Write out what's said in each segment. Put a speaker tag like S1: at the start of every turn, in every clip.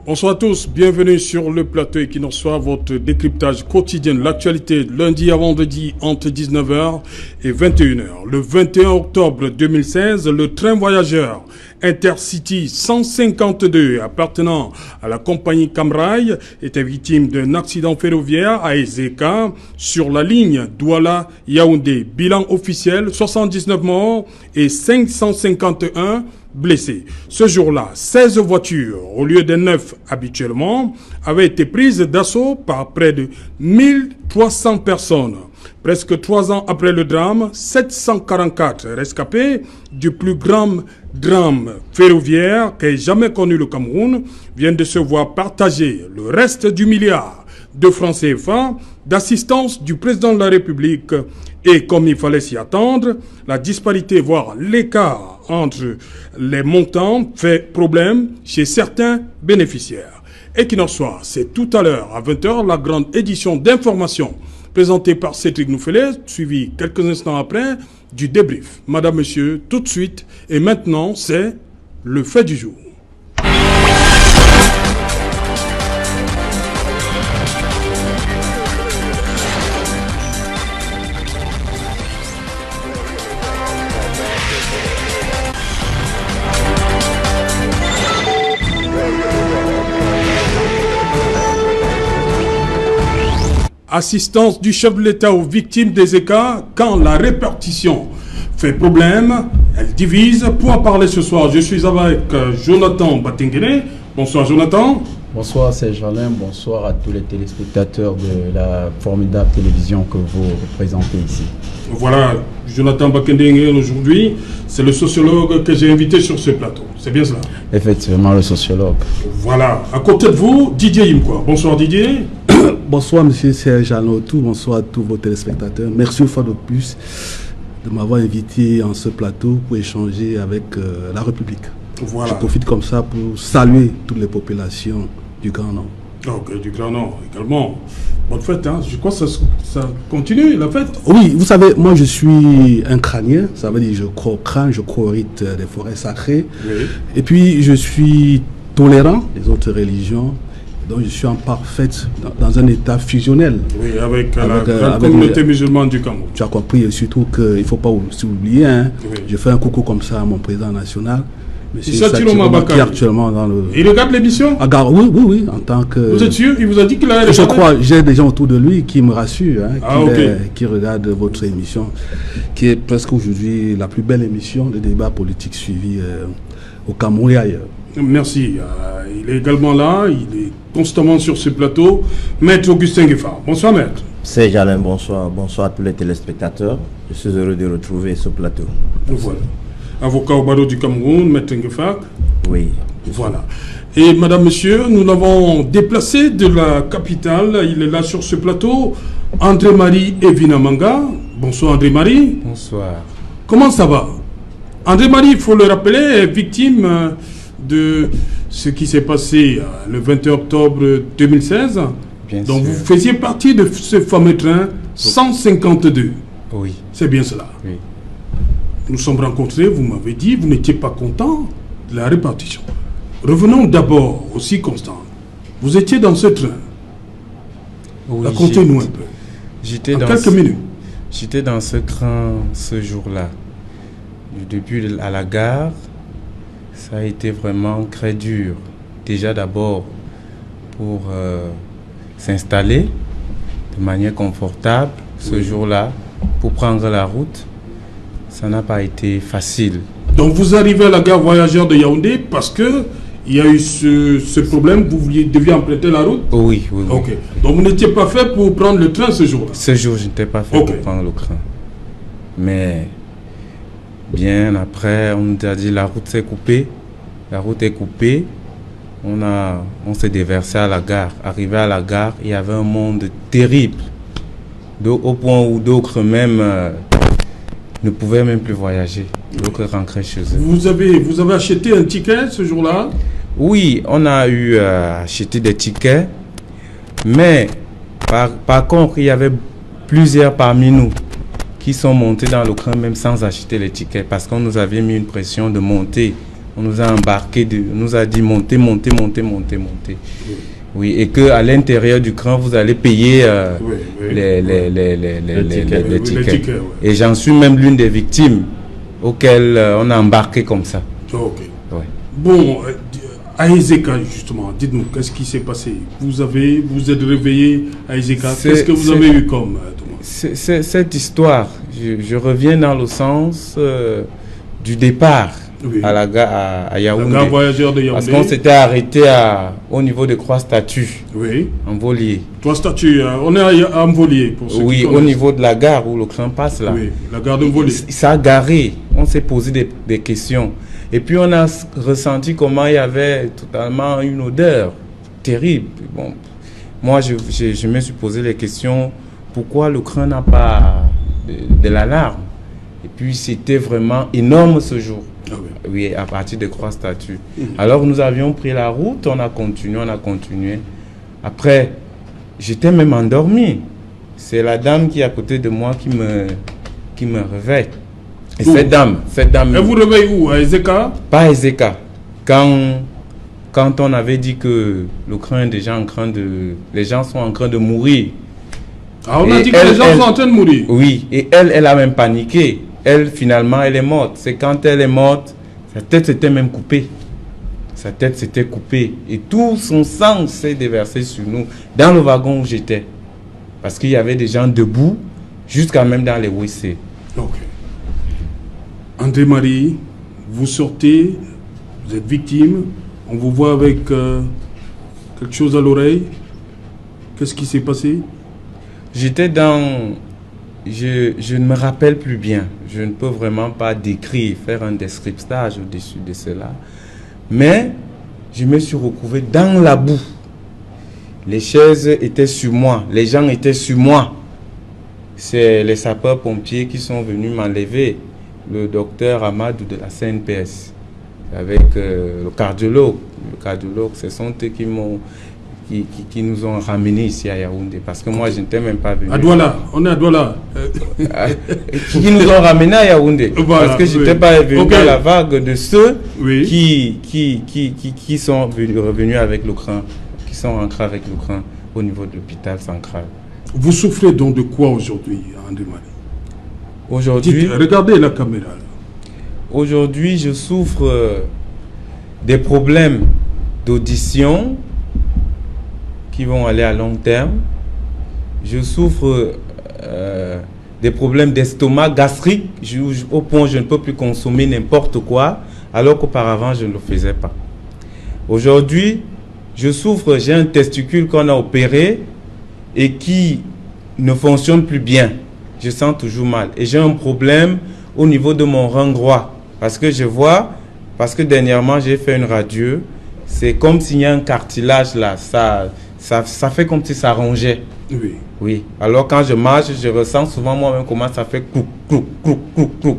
S1: Bonsoir à tous, bienvenue sur le plateau Equinox, votre décryptage quotidien de l'actualité lundi à vendredi entre 19h et 21h. Le 21 octobre 2016, le train voyageur Intercity 152 appartenant à la compagnie Camrail était victime d'un accident ferroviaire à Ezeka sur la ligne Douala-Yaoundé. Bilan officiel, 79 morts et 551 blessés. Ce jour-là, 16 voitures, au lieu des 9 habituellement, avaient été prises d'assaut par près de 1300 personnes. Presque 3 ans après le drame, 744 rescapés du plus grand drame ferroviaire qu'ait jamais connu le Cameroun viennent de se voir partager le reste du milliard de francs CFA d'assistance du président de la République. Et comme il fallait s'y attendre, la disparité, voire l'écart entre les montants fait problème chez certains bénéficiaires. Equinox Soir, c'est tout à l'heure à 20h la grande édition d'information présentée par Cédric Noufelet, suivi quelques instants après du débrief. Madame, Monsieur, tout de suite, et maintenant c'est le fait du jour. Assistance du chef de l'État aux victimes des ECA quand la répartition fait problème, elle divise. Pour en parler ce soir, je suis avec Jonathan Batenguene. Bonsoir Jonathan.
S2: Bonsoir Serge Alain, bonsoir à tous les téléspectateurs de la formidable télévision que vous représentez ici.
S1: Voilà, Jonathan Batenguene aujourd'hui, c'est le sociologue que j'ai invité sur ce plateau. C'est bien cela?
S2: Effectivement, le sociologue.
S1: Voilà, à côté de vous, Didier Imkwa. Bonsoir Didier.
S3: Bonsoir Monsieur Serge Anotou, bonsoir à tous vos téléspectateurs. Merci une fois de plus de m'avoir invité en ce plateau pour échanger avec la République.
S1: Voilà.
S3: Je profite comme ça pour saluer toutes les populations du Grand Nord.
S1: Ok, du Grand Nord également. Bonne fête, hein. Je crois que ça continue la fête.
S3: Oui, vous savez, moi je suis un crânien, ça veut dire je crois au crâne, je crois au rite des forêts sacrées. Oui. Et puis je suis tolérant des autres religions. Donc je suis en parfaite, dans un état fusionnel.
S1: Oui, avec la communauté musulmane du Cameroun.
S3: Tu as compris, et surtout qu'il ne faut pas oublier, hein, oui. Je fais un coucou comme ça à mon président national.
S1: Monsieur Satiroma Bakari,
S3: actuellement dans le...
S1: Il regarde l'émission?
S3: Oui, en tant que...
S1: Vous êtes sûr? Il vous a dit qu'il a regardé?
S3: Je crois, j'ai des gens autour de lui qui me rassurent, hein,
S1: okay.
S3: Qui regardent votre émission, qui est presque aujourd'hui la plus belle émission de débat politique suivie au Cameroun et ailleurs.
S1: Merci. Il est également là, il est constamment sur ce plateau. Maître Augustin Gueffard. Bonsoir Maître.
S4: C'est Jalin, bonsoir. Bonsoir à tous les téléspectateurs. Je suis heureux de retrouver ce plateau.
S1: Voilà. Avocat au barreau du Cameroun, Maître Ngueffak.
S4: Oui.
S1: Voilà. Et madame, monsieur, nous l'avons déplacé de la capitale. Il est là sur ce plateau. André-Marie Evinamanga. Bonsoir André-Marie.
S5: Bonsoir.
S1: Comment ça va? André-Marie, il faut le rappeler, est victime de ce qui s'est passé le 21 octobre 2016.
S5: Bien
S1: Donc
S5: sûr.
S1: vous faisiez partie de ce fameux train 152.
S5: Oui.
S1: C'est bien cela.
S5: Oui.
S1: Nous sommes rencontrés, vous m'avez dit, vous n'étiez pas content de la répartition. Revenons d'abord aux circonstances. Vous étiez dans ce train.
S5: Oui,
S1: racontez-nous un peu.
S5: J'étais
S1: en
S5: dans
S1: quelques minutes.
S5: J'étais dans ce train ce jour-là. Depuis à la gare, ça a été vraiment très dur. Déjà d'abord pour s'installer de manière confortable ce jour-là, pour prendre la route. Ça n'a pas été facile.
S1: Donc vous arrivez à la gare voyageur de Yaoundé parce que il y a eu ce problème, vous deviez emprunter la route?
S5: Oui.
S1: Ok. Donc vous n'étiez pas fait pour prendre le train ce jour-là?
S5: Ce jour, je n'étais pas fait pour prendre le train. Mais bien après, on nous a dit la route s'est coupée. La route est coupée. On s'est déversé à la gare. Arrivé à la gare, il y avait un monde terrible. Au point où d'autres même ne pouvaient même plus voyager. D'autres rentraient chez eux.
S1: Vous avez acheté un ticket ce jour-là?
S5: Oui, on a eu acheté des tickets. Mais par contre, il y avait plusieurs parmi nous qui sont montés dans le train même sans acheter les tickets parce qu'on nous avait mis une pression de monter. On nous a embarqué, on nous a dit montez. Oui, et qu'à l'intérieur du cran, vous allez payer les tickets. Ouais. Et j'en suis même l'une des victimes auxquelles on a embarqué comme ça.
S1: Ok.
S5: Ouais.
S1: Bon, à Ezeka, justement, dites-nous, qu'est-ce qui s'est passé? Vous êtes réveillé à Ezeka. Qu'est-ce que vous avez eu comme
S5: cette histoire, je reviens dans le sens du départ. Oui. À Yaoundé. La gare voyageur de Yaoundé. Parce qu'on s'était arrêté au niveau de Croix Statues.
S1: Oui.
S5: En Volier.
S1: Croix Statues, on est à Volier.
S5: Oui, au niveau de la gare où le train passe là.
S1: Oui, la gare de Volier.
S5: Ça a garé. On s'est posé des questions. Et puis on a ressenti comment il y avait totalement une odeur terrible. Bon, moi, je me suis posé les questions. Pourquoi le train n'a pas de l'alarme? Et puis c'était vraiment énorme ce jour. Ah oui. Oui, à partir de Croix Statues. Alors nous avions pris la route, on a continué. Après, j'étais même endormi. C'est la dame qui est à côté de moi qui me réveille. Et cette dame.
S1: Elle vous réveille où? À Ezeka?
S5: Pas à Ezeka. Quand on avait dit que le train est déjà en train de... Les gens sont en train de mourir.
S1: Ah, on a dit que les gens sont en train de mourir?
S5: Oui, et elle a même paniqué. Elle, finalement, elle est morte. C'est quand elle est morte, sa tête s'était même coupée. Sa tête s'était coupée. Et tout son sang s'est déversé sur nous, dans le wagon où j'étais. Parce qu'il y avait des gens debout, jusqu'à même dans les WC.
S1: Ok. André-Marie, vous sortez, vous êtes victime, on vous voit avec quelque chose à l'oreille. Qu'est-ce qui s'est passé?
S5: J'étais dans... Je ne me rappelle plus bien. Je ne peux vraiment pas décrire, faire un descriptage au-dessus de cela. Mais je me suis retrouvé dans la boue. Les chaises étaient sur moi. Les gens étaient sur moi. C'est les sapeurs-pompiers qui sont venus m'enlever. Le docteur Amadou de la CNPS. Avec le cardiologue. Le cardiologue, ce sont eux qui nous ont ramenés ici à Yaoundé. Parce que moi, je n'étais même pas venu.
S1: À Douala, on est à Douala.
S5: Qui nous ont ramenés à Yaoundé. Voilà, parce que je n'étais pas venu dans la vague de ceux qui sont revenus avec le cran, qui sont rentrés avec le cran au niveau de l'hôpital central.
S1: Vous souffrez donc de quoi aujourd'hui, André-Marie?
S5: Aujourd'hui,
S1: regardez la caméra.
S5: Aujourd'hui, je souffre des problèmes d'audition qui vont aller à long terme. Je souffre des problèmes d'estomac gastrique au point où je ne peux plus consommer n'importe quoi, alors qu'auparavant je ne le faisais pas. Aujourd'hui, j'ai un testicule qu'on a opéré et qui ne fonctionne plus bien. Je sens toujours mal. Et j'ai un problème au niveau de mon rein droit. Parce que dernièrement j'ai fait une radio, c'est comme s'il y a un cartilage là, ça fait comme si ça rongeait.
S1: Oui.
S5: Oui. Alors quand je marche, je ressens souvent moi-même comment ça fait clou, clou, clou, clou, clou.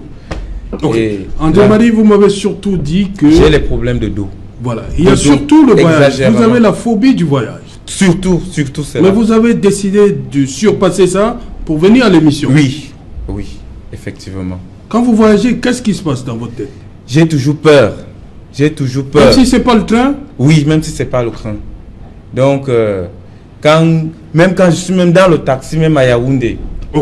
S1: Okay. André-Marie, vous m'avez surtout dit que...
S5: J'ai les problèmes de dos.
S1: Voilà. Il y a surtout le voyage. Vous avez la phobie du voyage.
S5: Surtout cela.
S1: Mais vous avez décidé de surpasser ça pour venir à l'émission.
S5: Oui, effectivement.
S1: Quand vous voyagez, qu'est-ce qui se passe dans votre tête?
S5: J'ai toujours peur.
S1: Même si ce n'est pas le train?
S5: Oui, même si ce n'est pas le train. Donc, même quand je suis même dans le taxi, même à Yaoundé,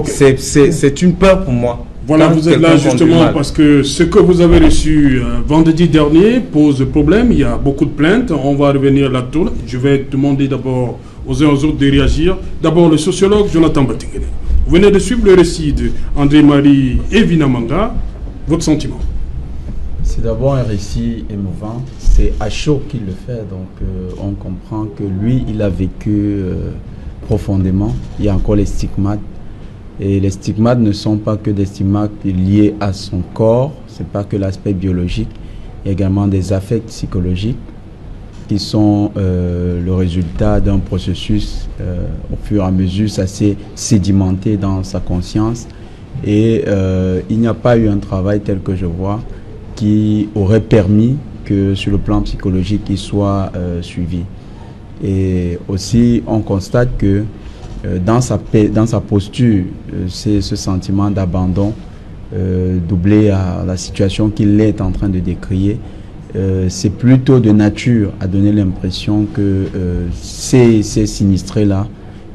S5: c'est une peur pour moi.
S1: Voilà, vous êtes là justement parce que ce que vous avez reçu vendredi dernier pose problème. Il y a beaucoup de plaintes. On va revenir là-dessus. Je vais demander d'abord aux uns aux autres de réagir. D'abord, le sociologue Jonathan Batingene. Vous venez de suivre le récit d'André-Marie et Vinamanga. Votre sentiment?
S2: C'est d'abord un récit émouvant. C'est à chaud qu'il le fait. Donc, on comprend que lui, il a vécu profondément. Il y a encore les stigmates. Et les stigmates ne sont pas que des stigmates liés à son corps. Ce n'est pas que l'aspect biologique. Il y a également des affects psychologiques qui sont le résultat d'un processus au fur et à mesure, ça s'est sédimenté dans sa conscience. Et il n'y a pas eu un travail tel que je vois qui aurait permis que sur le plan psychologique, il soit suivi. Et aussi, on constate que dans sa posture, c'est ce sentiment d'abandon doublé à la situation qu'il est en train de décrire. c'est plutôt de nature à donner l'impression que ces sinistrés-là,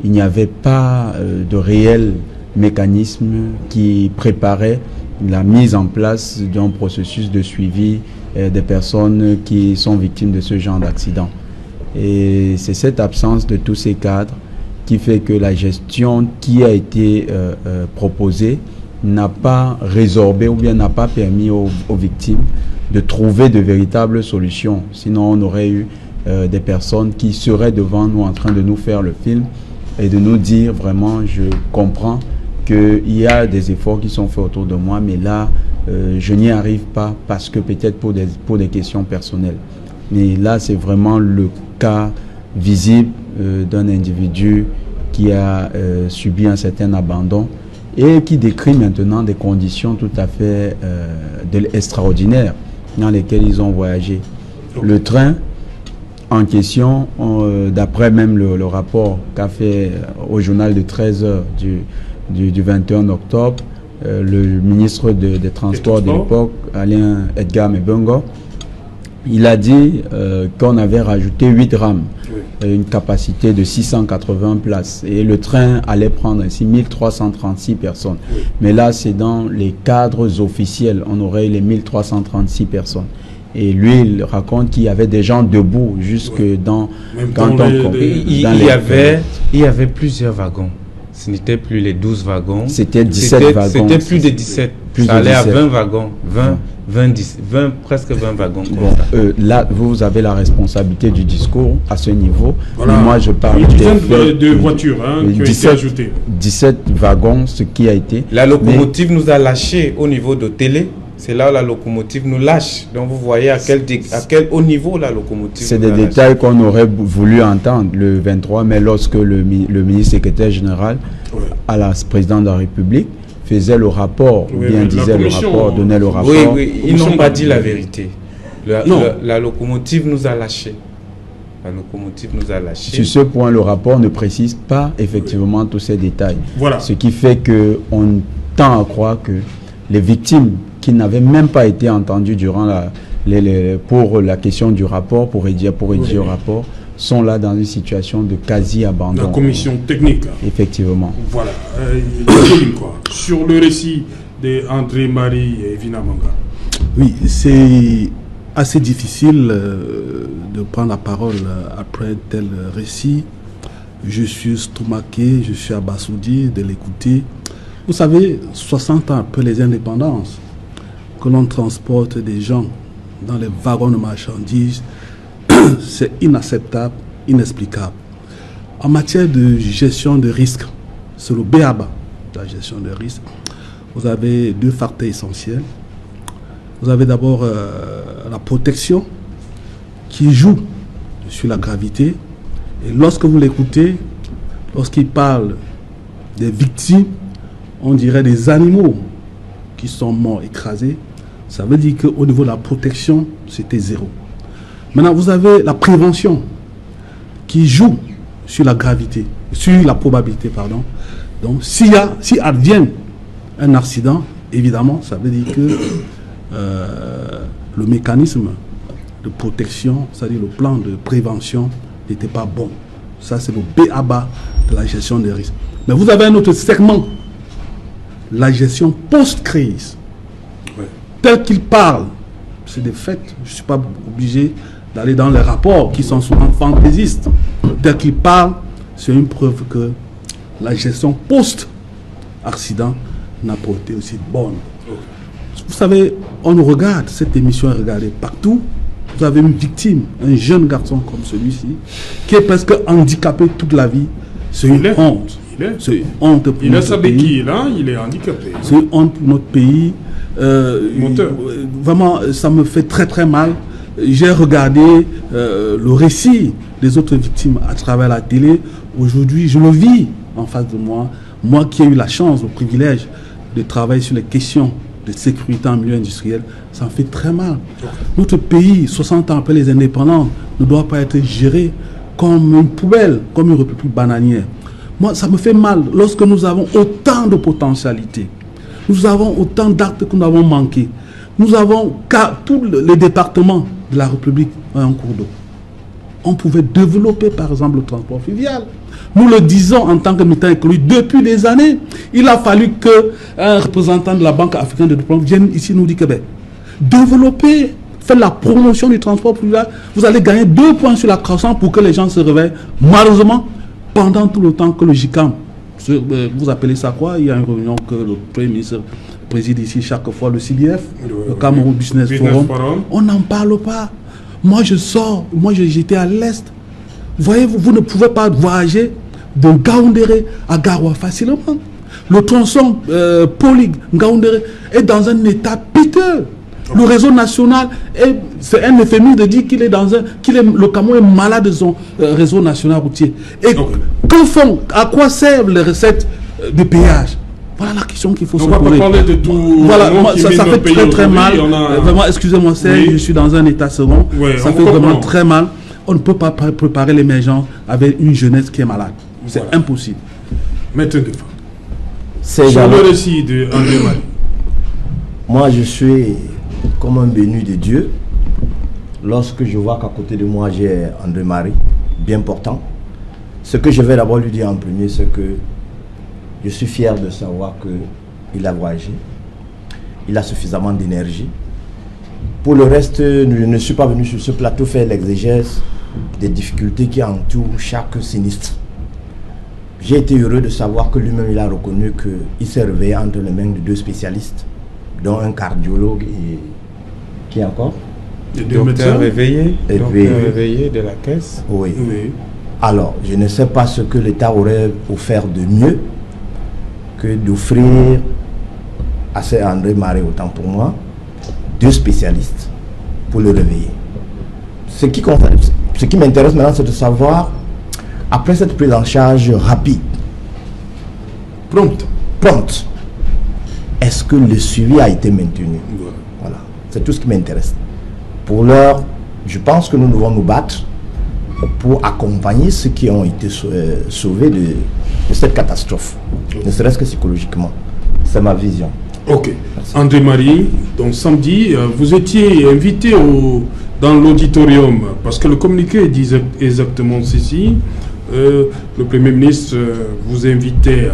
S2: il n'y avait pas de réel mécanisme qui préparait la mise en place d'un processus de suivi des personnes qui sont victimes de ce genre d'accident. Et c'est cette absence de tous ces cadres qui fait que la gestion qui a été proposée n'a pas résorbé ou bien n'a pas permis aux victimes de trouver de véritables solutions. Sinon, on aurait eu des personnes qui seraient devant nous en train de nous faire le film et de nous dire vraiment, je comprends qu'il y a des efforts qui sont faits autour de moi, mais là, je n'y arrive pas parce que peut-être pour des questions personnelles. Mais là, c'est vraiment le cas visible d'un individu qui a subi un certain abandon et qui décrit maintenant des conditions tout à fait extraordinaires dans lesquelles ils ont voyagé. Le train en question, d'après même le rapport qu'a fait au journal de 13h du 21 octobre, le ministre des Transports de l'époque, Alain Edgar Mbengo, il a dit qu'on avait rajouté 8 rames, une capacité de 680 places. Et le train allait prendre ainsi 1336 personnes. Mais là, c'est dans les cadres officiels. On aurait les 1336 personnes. Et lui, il raconte qu'il y avait des gens debout jusque dans...
S5: Il y avait plusieurs wagons. Ce n'était plus les 12 wagons.
S2: C'était 17 wagons.
S5: C'était plus de 17. Ça allait à 20 wagons. 20, presque 20 wagons.
S2: Bon, là, vous avez la responsabilité du discours à ce niveau.
S1: Voilà.
S2: Mais moi, je parle
S1: de voitures qui ont été ajoutées. 17
S2: wagons, ce qui a été...
S5: La locomotive nous a lâchés au niveau de télé. C'est là où la locomotive nous lâche. Donc vous voyez à quel haut niveau la locomotive.
S2: C'est des détails qu'on aurait voulu entendre le 23 mai lorsque le ministre secrétaire général à la présidente de la République faisait le rapport, ou bien disait le rapport, donnait le rapport.
S5: Oui, ils n'ont pas dit la vérité. La locomotive nous a lâchés. La locomotive nous a lâchés.
S2: Sur ce point, le rapport ne précise pas effectivement tous ces détails.
S1: Voilà.
S2: Ce qui fait qu'on tend à croire que les victimes qui n'avaient même pas été entendues durant pour la question du rapport, pour rédiger au rapport, sont là dans une situation de quasi-abandon.
S1: La commission technique.
S2: Effectivement.
S1: Voilà. Sur le récit d'André-Marie et Vina Manga.
S3: Oui, c'est assez difficile de prendre la parole après tel récit. Je suis stomaqué, je suis abasourdi de l'écouter. Vous savez, 60 ans après les indépendances, que l'on transporte des gens dans les wagons de marchandises, c'est inacceptable, inexplicable. En matière de gestion de risque, c'est le b.a.-ba de la gestion de risque. Vous avez 2 facteurs essentiels. Vous avez d'abord la protection qui joue sur la gravité. Et lorsque vous l'écoutez, lorsqu'il parle des victimes, on dirait des animaux qui sont morts écrasés. Ça veut dire qu'au niveau de la protection, c'était 0. Maintenant, vous avez la prévention qui joue sur la gravité, sur la probabilité, pardon. Donc, si advient un accident, évidemment, ça veut dire que le mécanisme de protection, c'est-à-dire le plan de prévention, n'était pas bon. Ça, c'est le b.a.-ba de la gestion des risques. Mais vous avez un autre segment, la gestion post-crise. Tel qu'il parle, c'est des faits. Je ne suis pas obligé d'aller dans les rapports qui sont souvent fantaisistes. Tel qu'il parle, c'est une preuve que la gestion post-accident n'a pas été aussi bonne. Vous savez, on nous regarde, cette émission est regardée partout. Vous avez une victime, un jeune garçon comme celui-ci, qui est presque handicapé toute la vie. C'est une honte. C'est une honte pour notre pays.
S1: Il est handicapé.
S3: C'est une honte pour notre pays. Vraiment, ça me fait très très mal. J'ai regardé le récit des autres victimes à travers la télé. Aujourd'hui, je le vis en face de moi. Moi qui ai eu la chance, le privilège de travailler sur les questions de sécurité en milieu industriel, ça me fait très mal. Notre pays, 60 ans après les indépendants, ne doit pas être géré comme une poubelle, comme une république bananière. Moi, ça me fait mal lorsque nous avons autant de potentialités. Nous avons autant d'actes que nous avons manqués. Nous avons tous les départements de la République a un cours d'eau. On pouvait développer par exemple le transport fluvial. Nous le disons en tant que militant écologique depuis des années. Il a fallu qu'un représentant de la Banque africaine de développement vienne ici nous dire que développer, faire la promotion du transport fluvial, vous allez gagner 2 points sur la croissance pour que les gens se réveillent. Malheureusement, pendant tout le temps que le GICAM, vous appelez ça quoi? Il y a une réunion que le Premier ministre préside ici chaque fois, le CBF, le Cameroun Business Forum. On n'en parle pas. Moi, je sors, j'étais à l'Est. Voyez-vous, vous ne pouvez pas voyager de Ngaoundéré à Garoua facilement. Le tronçon Poli-Ngaoundéré est dans un état piteux. Le réseau national, c'est un euphémisme de dire le Cameroun est malade de son réseau national routier. Et que font, à quoi servent les recettes de péage? Voilà la question qu'il faut se poser.
S1: On va pas parler de tout.
S3: Voilà, ça fait très très mal. Vraiment, excusez-moi, je suis dans un état second. Ça fait vraiment très mal. On ne peut pas préparer l'émergence avec une jeunesse qui est malade. C'est impossible.
S1: Maître de
S4: C'est
S1: sur le récit de André Marie.
S4: Moi, je suis comme un béni de Dieu. Lorsque je vois qu'à côté de moi, j'ai André Marie, bien portant. Ce que je vais d'abord lui dire en premier, c'est que je suis fier de savoir qu'il a voyagé. Il a suffisamment d'énergie. Pour le reste, je ne suis pas venu sur ce plateau faire l'exégèse des difficultés qui entourent chaque sinistre. J'ai été heureux de savoir que lui-même, il a reconnu qu'il s'est réveillé entre les mains de 2 spécialistes, dont un cardiologue et... Qui encore?
S5: Docteur réveillé de la caisse.
S4: Oui. Alors, je ne sais pas ce que l'État aurait offert de mieux que d'offrir à ce André Marie, autant pour moi, 2 spécialistes pour le réveiller. Ce qui m'intéresse maintenant, c'est de savoir, après cette prise en charge rapide, prompte, est-ce que le suivi a été maintenu? Voilà, c'est tout ce qui m'intéresse. Pour l'heure, je pense que nous devons nous battre pour accompagner ceux qui ont été sauvés de cette catastrophe, ne serait-ce que psychologiquement. C'est ma vision.
S1: Ok. Merci. André Marie, donc samedi, vous étiez invité dans l'auditorium, parce que le communiqué dit exactement ceci. Le Premier ministre vous invitait,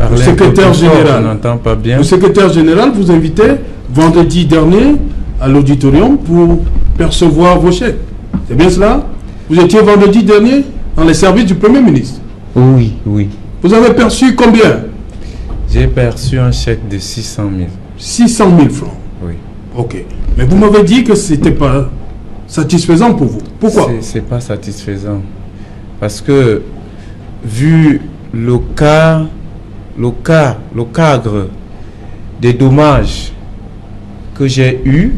S1: le secrétaire général.
S5: On n'entend pas bien.
S1: Le secrétaire général vous invitait vendredi dernier à l'auditorium pour percevoir vos chèques. C'est bien cela? Vous étiez vendredi dernier dans les services du Premier ministre?
S5: Oui.
S1: Vous avez perçu combien?
S5: J'ai perçu un chèque de 600 000.
S1: 600 000 francs?
S5: Oui.
S1: Ok. Mais vous m'avez dit que ce n'était pas satisfaisant pour vous. Pourquoi?
S5: C'est pas satisfaisant. Parce que, vu le cadre des dommages que j'ai eu,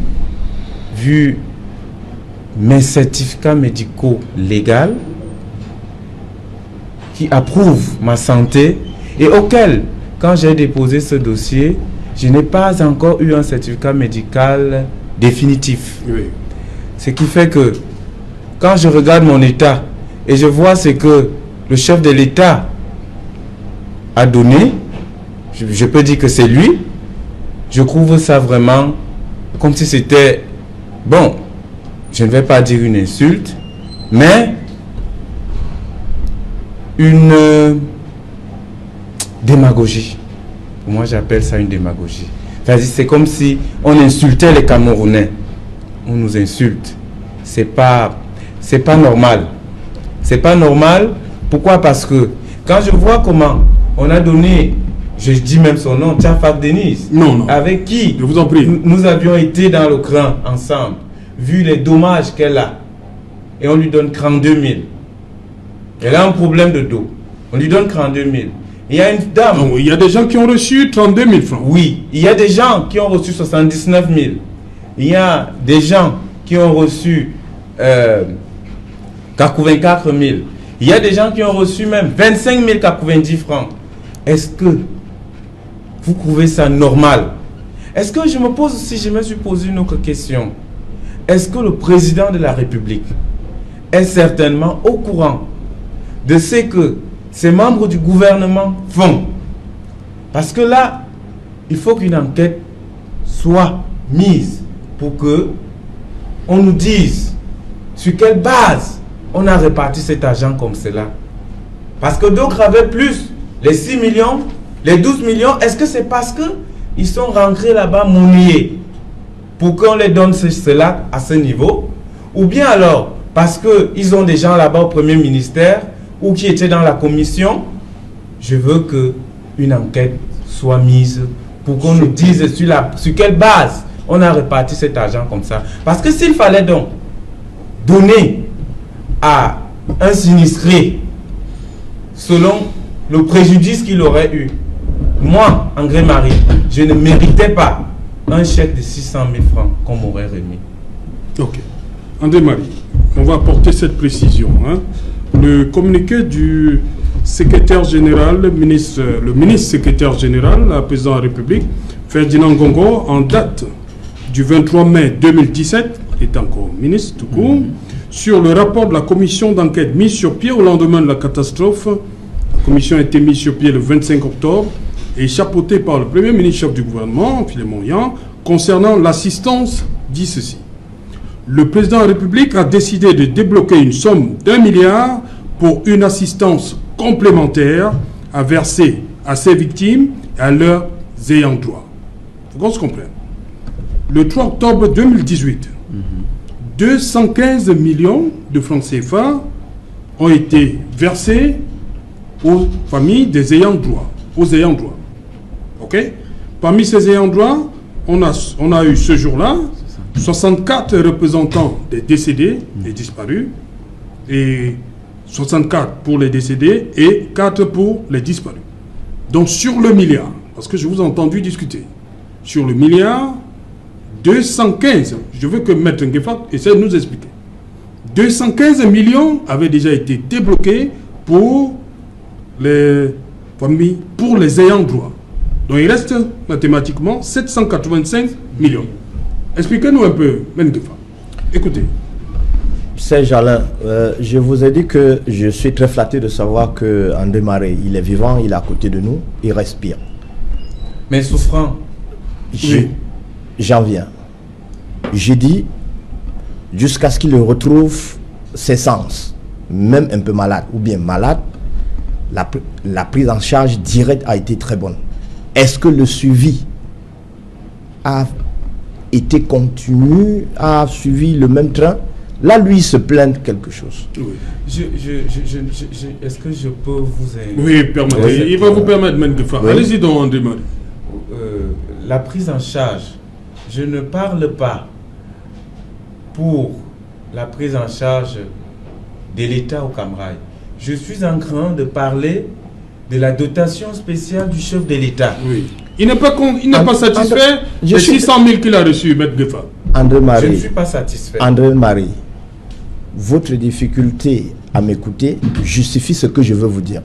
S5: vu mes certificats médicaux légaux qui approuvent ma santé et auquel, quand j'ai déposé ce dossier, je n'ai pas encore eu un certificat médical définitif.
S1: Oui.
S5: Ce qui fait que, quand je regarde mon état et je vois ce que le chef de l'État a donné, je peux dire que c'est lui, je trouve ça vraiment comme si c'était, bon, je ne vais pas dire une insulte, mais une démagogie. Pour moi, j'appelle ça une démagogie. C'est comme si on insultait les Camerounais. On nous insulte. C'est pas normal. C'est pas normal. Pourquoi? Parce que quand je vois comment on a donné, je dis même son nom, Tchafak Denise, avec qui
S1: je vous en prie.
S5: Nous avions été dans le cran ensemble, vu les dommages qu'elle a, et on lui donne 32 000. Elle a un problème de dos. On lui donne 32 000. Il y a une dame.
S1: Non, il y a des gens qui ont reçu 32 000 francs.
S5: Oui, il y a des gens qui ont reçu 79 000. Il y a des gens qui ont reçu 84 000. Il y a des gens qui ont reçu même 25 090 francs. Est-ce que vous trouvez ça normal? Est-ce que je me suis posé une autre question. Est-ce que le président de la République est certainement au courant de ce que ces membres du gouvernement font? Parce que là, il faut qu'une enquête soit mise pour que on nous dise sur quelle base on a réparti cet argent comme cela. Parce que d'autres avaient plus, les 6 millions, les 12 millions. Est-ce que c'est parce qu'ils sont rentrés là-bas monnayés pour qu'on les donne cela à ce niveau? Ou bien alors, parce qu'ils ont des gens là-bas au premier ministère ou qui étaient dans la commission? Je veux qu'une enquête soit mise pour qu'on nous dise sur quelle base on a réparti cet argent comme ça. Parce que s'il fallait donc donner à un sinistré selon le préjudice qu'il aurait eu, moi, André Marie, je ne méritais pas un chèque de 600 000 francs qu'on m'aurait remis.
S1: Ok. André Marie, on va apporter cette précision. Le communiqué du secrétaire général, le ministre secrétaire général, le président de la République, Ferdinand Ngongo, en date du 23 mai 2017, est encore ministre tout court, sur le rapport de la commission d'enquête mise sur pied au lendemain de la catastrophe. La commission a été mise sur pied le 25 octobre et chapeautée par le premier ministre chef du gouvernement, Philémon Yan, concernant l'assistance, dit ceci. Le président de la République a décidé de débloquer une somme d'1 milliard pour une assistance complémentaire à verser à ces victimes et à leurs ayants droit. Il faut qu'on se comprenne. Le 3 octobre 2018, 215 millions de francs CFA ont été versés aux familles des ayants droit. Ok? Parmi ces ayants droit, on a eu ce jour-là 64 représentants des décédés et disparus, et 64 pour les décédés et 4 pour les disparus. Donc sur le milliard, parce que je vous ai entendu discuter, sur le milliard, 215, je veux que Maître Ngefat essaie de nous expliquer. 215 millions avaient déjà été débloqués pour les familles, pour les ayants droit. Donc il reste mathématiquement 785 millions. Expliquez-nous un peu, Maître Ngefat. Écoutez.
S4: Serge Alain, je vous ai dit que je suis très flatté de savoir que André Marie, il est vivant, il est à côté de nous, il respire.
S5: Mais souffrant.
S4: J'en viens. J'ai dit, jusqu'à ce qu'il retrouve ses sens, même un peu malade ou bien malade, la prise en charge directe a été très bonne. Est-ce que le suivi a été continu, a suivi le même train? Là, lui, il se plaint de quelque chose.
S5: Oui. Est-ce que je peux vous aider?
S1: Oui, permettez. Oui, il va vous permettre même de faire. Oui. Allez-y donc, André Marie.
S5: La prise en charge, je ne parle pas pour la prise en charge de l'État au Cambrai. Je suis en train de parler de la dotation spéciale du chef de l'État.
S1: Oui. Il n'est pas satisfait des 600 000 qu'il a reçus, Maître Ngefat.
S4: André Marie,
S5: je ne suis pas satisfait.
S4: André Marie, votre difficulté à m'écouter justifie ce que je veux vous dire.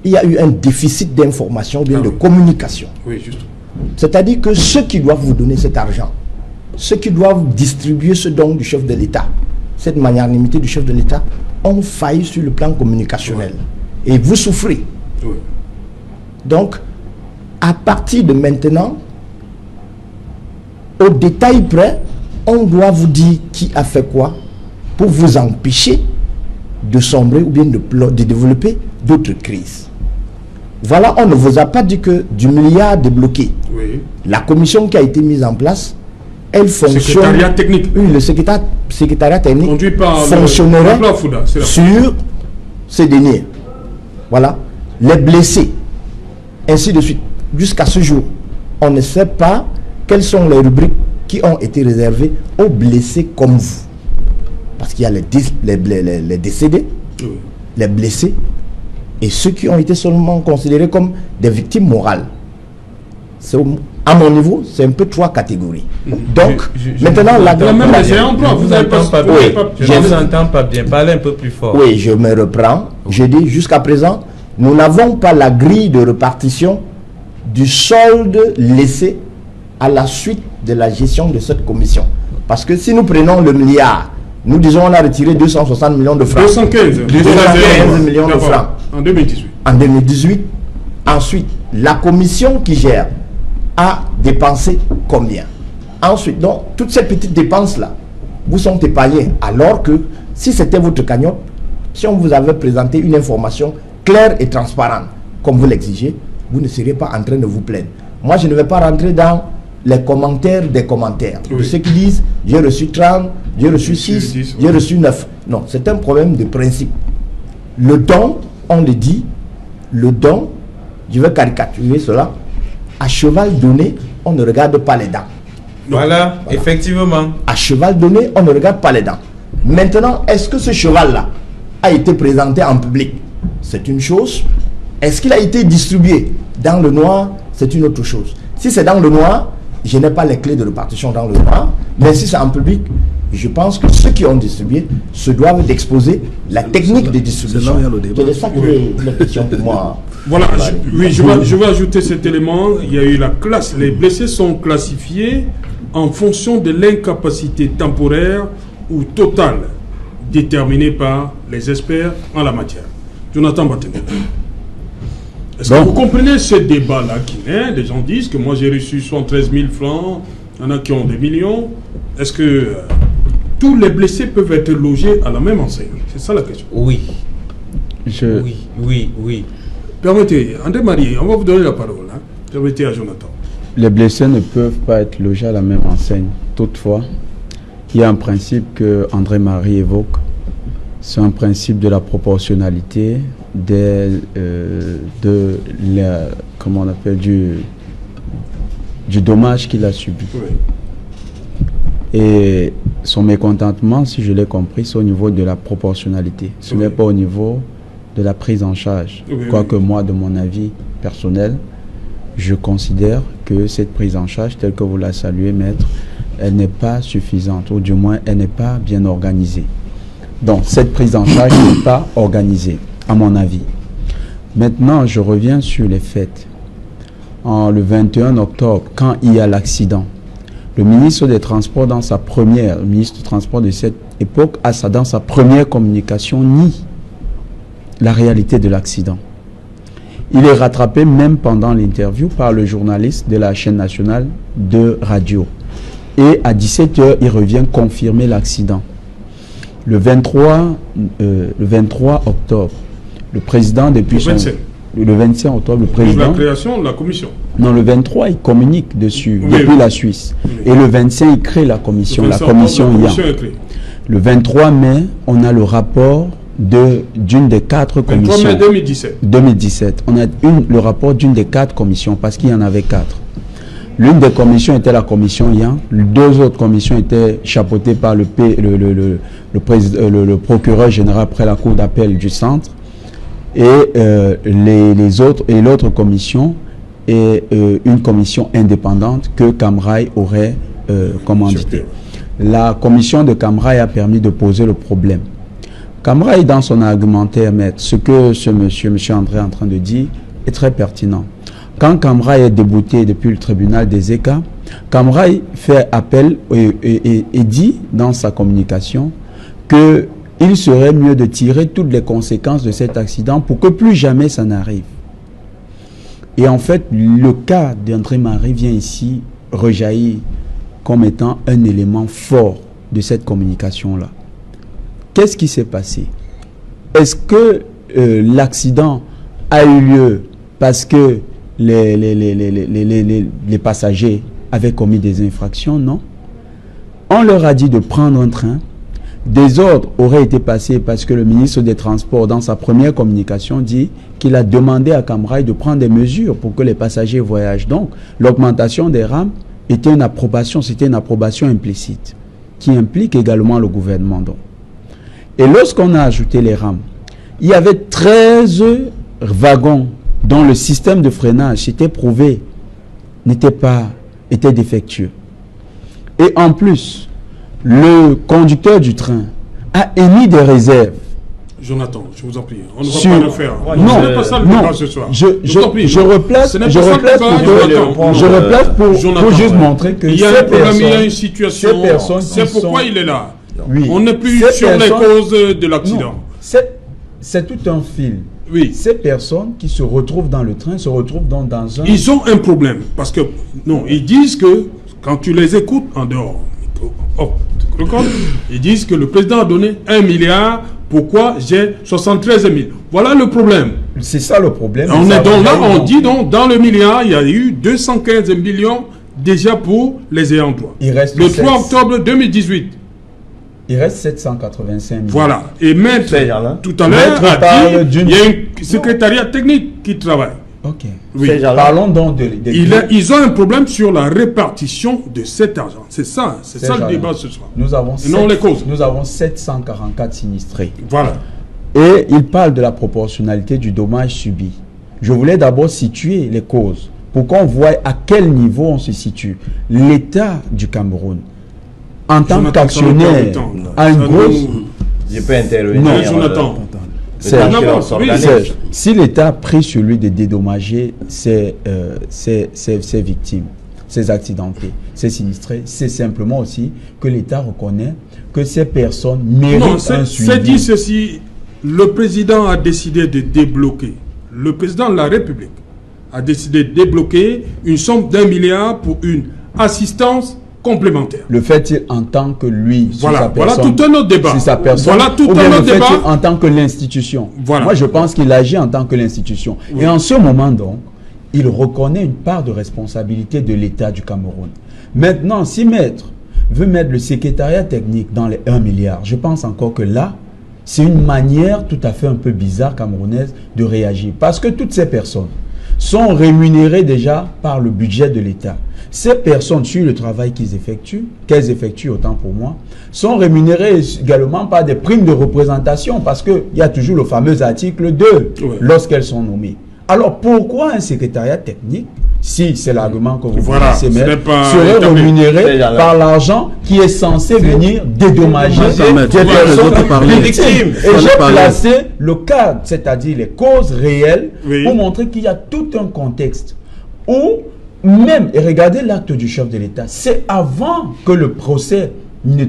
S4: Il y a eu un déficit d'information, bien de communication.
S1: Oui, justement.
S4: C'est-à-dire que ceux qui doivent vous donner cet argent, ceux qui doivent distribuer ce don du chef de l'État, cette magnanimité du chef de l'État, ont failli sur le plan communicationnel. Oui. Et vous souffrez. Oui. Donc, à partir de maintenant, au détail près, on doit vous dire qui a fait quoi pour vous empêcher de sombrer ou bien de développer d'autres crises. Voilà, on ne vous a pas dit que du milliard débloqué. Oui. La commission qui a été mise en place, elle fonctionne...
S1: Secrétariat technique.
S4: Oui, le secrétariat technique
S1: conduit par
S4: fonctionnerait sur ces deniers. Voilà. Les blessés, ainsi de suite. Jusqu'à ce jour, on ne sait pas quelles sont les rubriques qui ont été réservées aux blessés comme vous. Parce qu'il y a les décédés, oui, les blessés, et ceux qui ont été seulement considérés comme des victimes morales. À mon niveau, c'est un peu 3 catégories. Donc, maintenant, la grande...
S5: Je ne vous entends pas bien. Parlez un peu plus fort.
S4: Oui, je me reprends. Je dis, jusqu'à présent, nous n'avons pas la grille de répartition du solde laissé à la suite de la gestion de cette commission. Parce que si nous prenons le milliard, nous disons on a retiré 260 millions de francs.
S1: 215
S4: millions de francs.
S1: En 2018.
S4: En 2018. Ensuite, la commission qui gère a dépensé combien? Ensuite, donc, toutes ces petites dépenses-là, vous sont épargnés. Alors que si c'était votre cagnotte, si on vous avait présenté une information claire et transparente, comme vous l'exigez, vous ne seriez pas en train de vous plaindre. Moi, je ne vais pas rentrer dans les commentaires des commentaires. De ceux qui disent, j'ai reçu 30, j'ai reçu 6, j'ai reçu 9. Non, c'est un problème de principe. Le don, on le dit, le don, je vais caricaturer cela, à cheval donné, on ne regarde pas les dents.
S5: Voilà, effectivement.
S4: À cheval donné, on ne regarde pas les dents. Maintenant, est-ce que ce cheval-là a été présenté en public? C'est une chose. Est-ce qu'il a été distribué dans le noir? C'est une autre chose. Si c'est dans le noir, je n'ai pas les clés de répartition dans le noir. Mais si c'est en public, je pense que ceux qui ont distribué se doivent d'exposer la technique de distribution. C'est ça qui est la question pour moi.
S1: Voilà, je vais ajouter cet élément. Il y a eu la classe. Les blessés sont classifiés en fonction de l'incapacité temporaire ou totale déterminée par les experts en la matière. Jonathan Batené. Est-ce que vous comprenez ce débat-là qui naît? Les gens disent que moi j'ai reçu 73 000 francs, il y en a qui ont des millions. Est-ce que tous les blessés peuvent être logés à la même enseigne? C'est ça la question.
S5: Oui. Oui.
S1: Permettez, André-Marie, on va vous donner la parole. Permettez à Jonathan.
S2: Les blessés ne peuvent pas être logés à la même enseigne. Toutefois, il y a un principe que André-Marie évoque. C'est un principe de la proportionnalité comment on appelle, du dommage qu'il a subi. Oui. Et son mécontentement, si je l'ai compris, c'est au niveau de la proportionnalité. Ce n'est pas au niveau de la prise en charge. Quoique moi, de mon avis personnel, je considère que cette prise en charge, telle que vous la saluez, maître, elle n'est pas suffisante, ou du moins, elle n'est pas bien organisée. Donc, cette prise en charge n'est pas organisée, à mon avis. Maintenant, je reviens sur les faits. Le 21 octobre, quand il y a l'accident, le ministre des Transports, le ministre des Transports de cette époque, dans sa première communication, nie la réalité de l'accident. Il est rattrapé même pendant l'interview par le journaliste de la chaîne nationale de radio. Et à 17h, il revient confirmer l'accident. Le 23 octobre, le président, depuis le 25 octobre, le président...
S1: La création de la commission.
S2: Non, le 23, il communique dessus, depuis la Suisse. Et le 25, il crée la commission, la commission IAM. Le 23 mai, on a le rapport d'une des 4 commissions.
S1: 23 mai 2017.
S2: 2017. On a le rapport d'une des 4 commissions, parce qu'il y en avait 4. L'une des commissions était la commission IAM. 2 autres commissions étaient chapeautées par le procureur général près la cour d'appel du centre. Et l'autre commission est une commission indépendante que Camrail aurait commanditée. La commission de Camrail a permis de poser le problème. Camrail, dans son argumentaire, maître, ce que monsieur André est en train de dire est très pertinent. Quand Camrail est débouté depuis le tribunal des États, Camrail fait appel et dit dans sa communication qu'il serait mieux de tirer toutes les conséquences de cet accident pour que plus jamais ça n'arrive. Et en fait, le cas d'André-Marie vient ici rejaillir comme étant un élément fort de cette communication-là. Qu'est-ce qui s'est passé? Est-ce que l'accident a eu lieu parce que les passagers avaient commis des infractions? Non. On leur a dit de prendre un train. Des ordres auraient été passés parce que le ministre des Transports, dans sa première communication, dit qu'il a demandé à Camrail de prendre des mesures pour que les passagers voyagent. Donc, l'augmentation des rames était une approbation, c'était une approbation implicite, qui implique également le gouvernement. Donc. Et lorsqu'on a ajouté les rames, il y avait 13 wagons dont le système de freinage, c'était prouvé, était défectueux. Et en plus, le conducteur du train a émis des réserves.
S1: Jonathan, je vous en prie, on ne va pas le faire.
S2: Non,
S1: ce n'est pas ça le débat ce soir.
S2: Je replace pour juste montrer que
S1: il y a un problème, il y a une situation. C'est pourquoi il est là. Oui. On n'est plus sur les causes de l'accident.
S2: C'est tout un fil.
S1: Oui.
S2: Ces personnes qui se retrouvent dans le train se retrouvent dans un...
S1: Ils ont un problème. Parce que, non, ils disent que quand tu les écoutes en dehors, Ils disent que le président a donné 1 milliard. Pourquoi j'ai 73 000? Voilà le problème.
S2: C'est ça le problème.
S1: On est donc là, on dit donc, dans le milliard, il y a eu 215 millions déjà pour les ayants droit. Le 3 octobre 2018.
S2: Il reste 785 millions.
S1: Voilà. Et maître, tout à l'heure, a dit il y a un secrétariat technique qui travaille.
S2: Ok.
S1: Oui.
S2: Parlons donc de...
S1: Ils ont un problème sur la répartition de cet argent. C'est ça le débat ce soir.
S2: Nous avons,
S1: les causes.
S2: Nous avons 744 sinistrés.
S1: Voilà.
S2: Et il parle de la proportionnalité du dommage subi. Je voulais d'abord situer les causes pour qu'on voie à quel niveau on se situe. L'État du Cameroun, en tant qu'actionnaire, a une grosse...
S4: Je peux intervenir.
S2: Non,
S1: Jonathan.
S2: Si l'État a pris celui de dédommager ses victimes, ses accidentés, ses sinistrés, c'est simplement aussi que l'État reconnaît que ces personnes méritent un suivi.
S1: C'est dit ceci, le président a décidé de débloquer, le président de la République a décidé de débloquer une somme d'1 milliard pour une assistance complémentaire.
S2: Le fait-il en tant que lui,
S1: voilà tout un autre débat.
S2: Si sa personne,
S1: voilà tout un autre débat.
S2: En tant que l'institution.
S1: Voilà.
S2: Moi, je pense qu'il agit en tant que l'institution. Oui. Et en ce moment, donc, il reconnaît une part de responsabilité de l'État du Cameroun. Maintenant, si Maître veut mettre le secrétariat technique dans les 1 milliard, je pense encore que là, c'est une manière tout à fait un peu bizarre camerounaise de réagir. Parce que toutes ces personnes sont rémunérées déjà par le budget de l'État. Ces personnes, sur le travail qu'elles effectuent autant pour moi, sont rémunérées également par des primes de représentation parce qu'il y a toujours le fameux article 2 lorsqu'elles sont nommées. Alors pourquoi un secrétariat technique, si c'est l'argument que vous connaissez, serait rémunéré par l'argent qui est censé venir dédommager des personnes victimes? Et j'ai placé le cadre, c'est-à-dire les causes réelles, pour montrer qu'il y a tout un contexte où même, et regardez l'acte du chef de l'État, c'est avant que le procès, le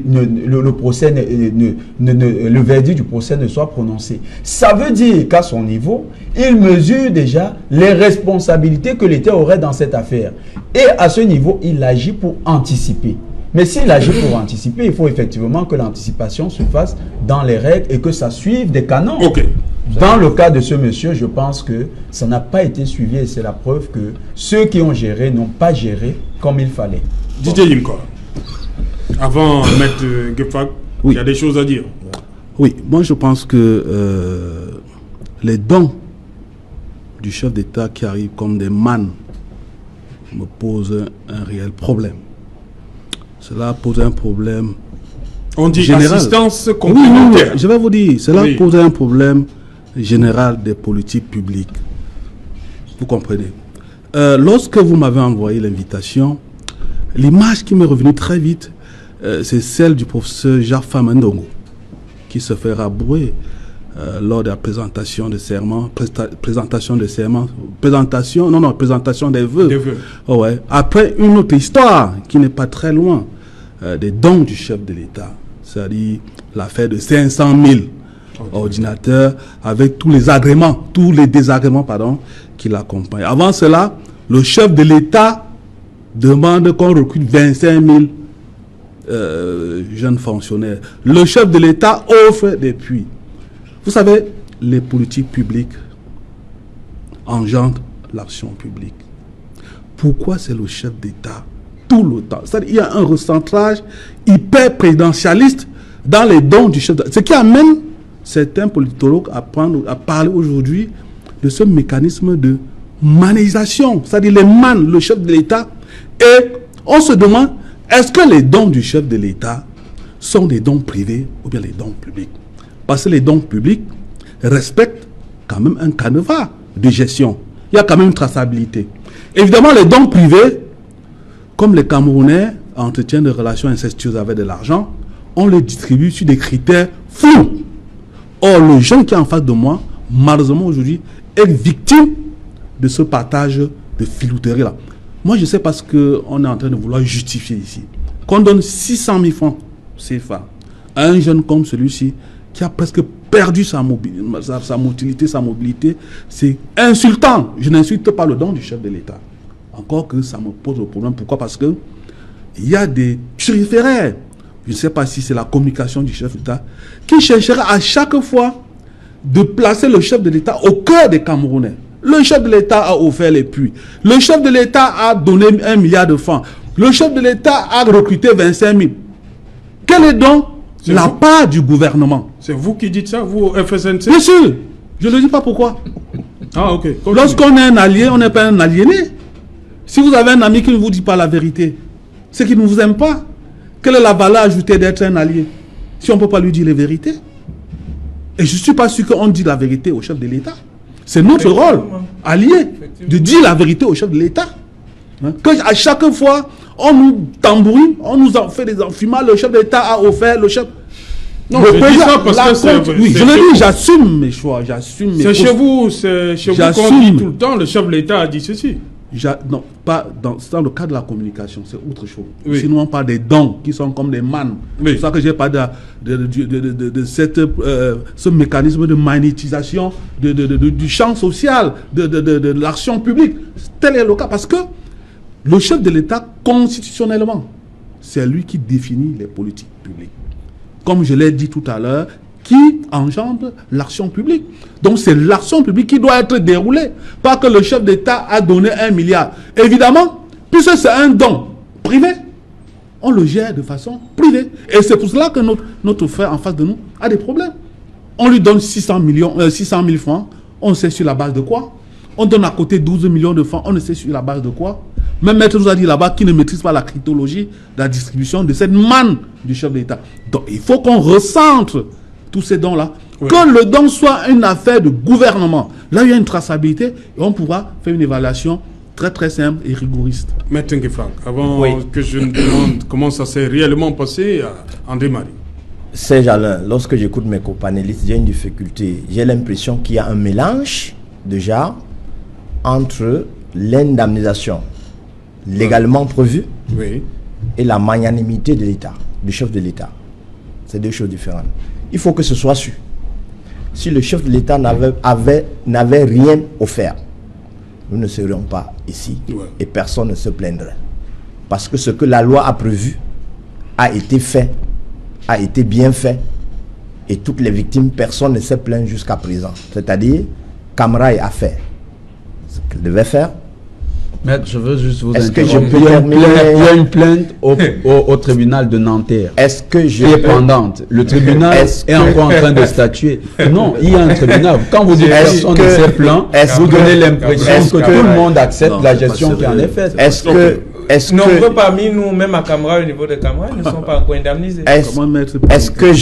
S2: verdict du procès ne soit prononcé. Ça veut dire qu'à son niveau, il mesure déjà les responsabilités que l'État aurait dans cette affaire. Et à ce niveau, il agit pour anticiper. Mais s'il agit pour anticiper, il faut effectivement que l'anticipation se fasse dans les règles et que ça suive des canons. Dans le cas de ce monsieur, je pense que ça n'a pas été suivi et c'est la preuve que ceux qui ont géré n'ont pas géré comme il fallait.
S1: Didier Limko, avant Maître Gefag, il y a des choses à dire.
S3: Oui, moi je pense que les dons du chef d'État qui arrivent comme des mannes me posent un réel problème. Cela pose un problème.
S1: On dit
S3: général.
S1: Assistance complémentaire.
S3: Oui, je vais vous dire, cela pose un problème général des politiques publiques. Vous comprenez? Lorsque vous m'avez envoyé l'invitation, l'image qui m'est revenue très vite, c'est celle du professeur Jacques Famandongo, qui se fait rabrouer lors de la présentation de serment, présentation des vœux. Oh ouais. Après une autre histoire qui n'est pas très loin des dons du chef de l'État, c'est-à-dire l'affaire de 500 000 ordinateurs avec tous les agréments, tous les désagréments, pardon, qui l'accompagnent. Avant cela, le chef de l'État demande qu'on recrute 25 000 jeunes fonctionnaires. Le chef de l'État offre des puits. Vous savez, les politiques publiques engendrent l'action publique. Pourquoi c'est le chef d'État tout le temps? C'est-à-dire, il y a un recentrage hyper présidentialiste dans les dons du chef d'État. Ce qui amène certains politologues à parler aujourd'hui de ce mécanisme de manisation. C'est-à-dire les mannes, le chef de l'État. Et on se demande, est-ce que les dons du chef de l'État sont des dons privés ou bien les dons publics? Parce que les dons publics respectent quand même un canevas de gestion. Il y a quand même une traçabilité. Évidemment, les dons privés, comme les Camerounais entretiennent des relations incestueuses avec de l'argent, on les distribue sur des critères flous. Or, le jeune qui est en face de moi, malheureusement aujourd'hui, est victime de ce partage de filouterie-là. Moi, je sais parce qu'on est en train de vouloir justifier ici. Qu'on donne 600 000 francs CFA à un jeune comme celui-ci, qui a presque perdu sa mobilité, c'est insultant. Je n'insulte pas le don du chef de l'État. Encore que ça me pose le problème. Pourquoi? Parce que il y a des turiféraires. je ne sais pas si c'est la communication du chef d'État, qui chercherait à chaque fois de placer le chef de l'État au cœur des Camerounais. Le chef de l'État a offert les puits. Le chef de l'État a donné 1 milliard de francs. Le chef de l'État a recruté 25 000. Quelle est donc la part du gouvernement?
S1: C'est vous qui dites ça, vous, FSNC?
S3: Bien sûr. Je ne dis pas pourquoi.
S1: Ah, ok.
S3: Lorsqu'on est un allié, on n'est pas un aliéné. Si vous avez un ami qui ne vous dit pas la vérité, c'est qu'il ne vous aime pas. Quelle est la valeur ajoutée d'être un allié si on ne peut pas lui dire les vérités? Et je ne suis pas sûr qu'on dit la vérité au chef de l'État. C'est notre rôle, allié, de dire la vérité au chef de l'État. Hein? Que à chaque fois, on nous tambouine, on nous en fait des enfumats, le chef de l'État a offert, le chef...
S1: Non, je dis ça parce que c'est...
S3: Oui, je le dis, j'assume mes choix, j'assume mes...
S1: C'est chez vous qu'on dit tout le temps, le chef de l'État a dit ceci.
S3: Non, pas dans le cas de la communication, c'est autre chose.
S1: Oui.
S3: Sinon, on parle des dons qui sont comme des mannes.
S1: Oui.
S3: C'est pour ça que j'ai pas de ce mécanisme de magnétisation du champ social, de l'action publique. Tel est le cas parce que le chef de l'État, constitutionnellement, c'est lui qui définit les politiques publiques. Comme je l'ai dit tout à l'heure, qui engendre l'action publique. Donc c'est l'action publique qui doit être déroulée, pas que le chef d'État a donné 1 milliard. Évidemment, puisque c'est un don privé, on le gère de façon privée. Et c'est pour cela que notre frère en face de nous a des problèmes. On lui donne 600 000 francs, on sait sur la base de quoi. On donne à côté 12 millions de francs, on ne sait sur la base de quoi. Même Maître nous a dit là-bas qu'il ne maîtrise pas la cryptologie de la distribution de cette manne du chef d'État. Donc il faut qu'on recentre tous ces dons-là, oui. Que le don soit une affaire de gouvernement. Là, il y a une traçabilité et on pourra faire une évaluation très très simple et rigoriste.
S1: Maître Ngefang, avant que je ne demande comment ça s'est réellement passé, André Marie.
S4: Serge Alain, lorsque j'écoute mes copanélistes, j'ai une difficulté. J'ai l'impression qu'il y a un mélange déjà entre l'indemnisation légalement prévue et la magnanimité de l'État, du chef de l'État. C'est deux choses différentes. Il faut que ce soit su. Si le chef de l'État n'avait rien offert, nous ne serions pas ici et personne ne se plaindrait. Parce que ce que la loi a prévu a été fait, a été bien fait, et toutes les victimes, personne ne s'est plaint jusqu'à présent. C'est-à-dire, Camraille a fait ce qu'elle devait faire.
S2: Maître, je veux juste vous
S4: Est-ce
S2: interrompre.
S4: que je peux terminer?
S2: Il y a une plainte au tribunal de Nanterre.
S4: Est-ce que je
S2: qui est
S4: peux...
S2: pendante. Le tribunal est encore en train de statuer. Non, il y a un tribunal. Quand vous dites personne ne s'est plaint, vous donnez l'impression que tout le monde accepte la gestion qui en est faite.
S5: Nombreux parmi nous, même à Camra, au niveau de Camra, ne sont pas encore indemnisés.
S4: Est-ce que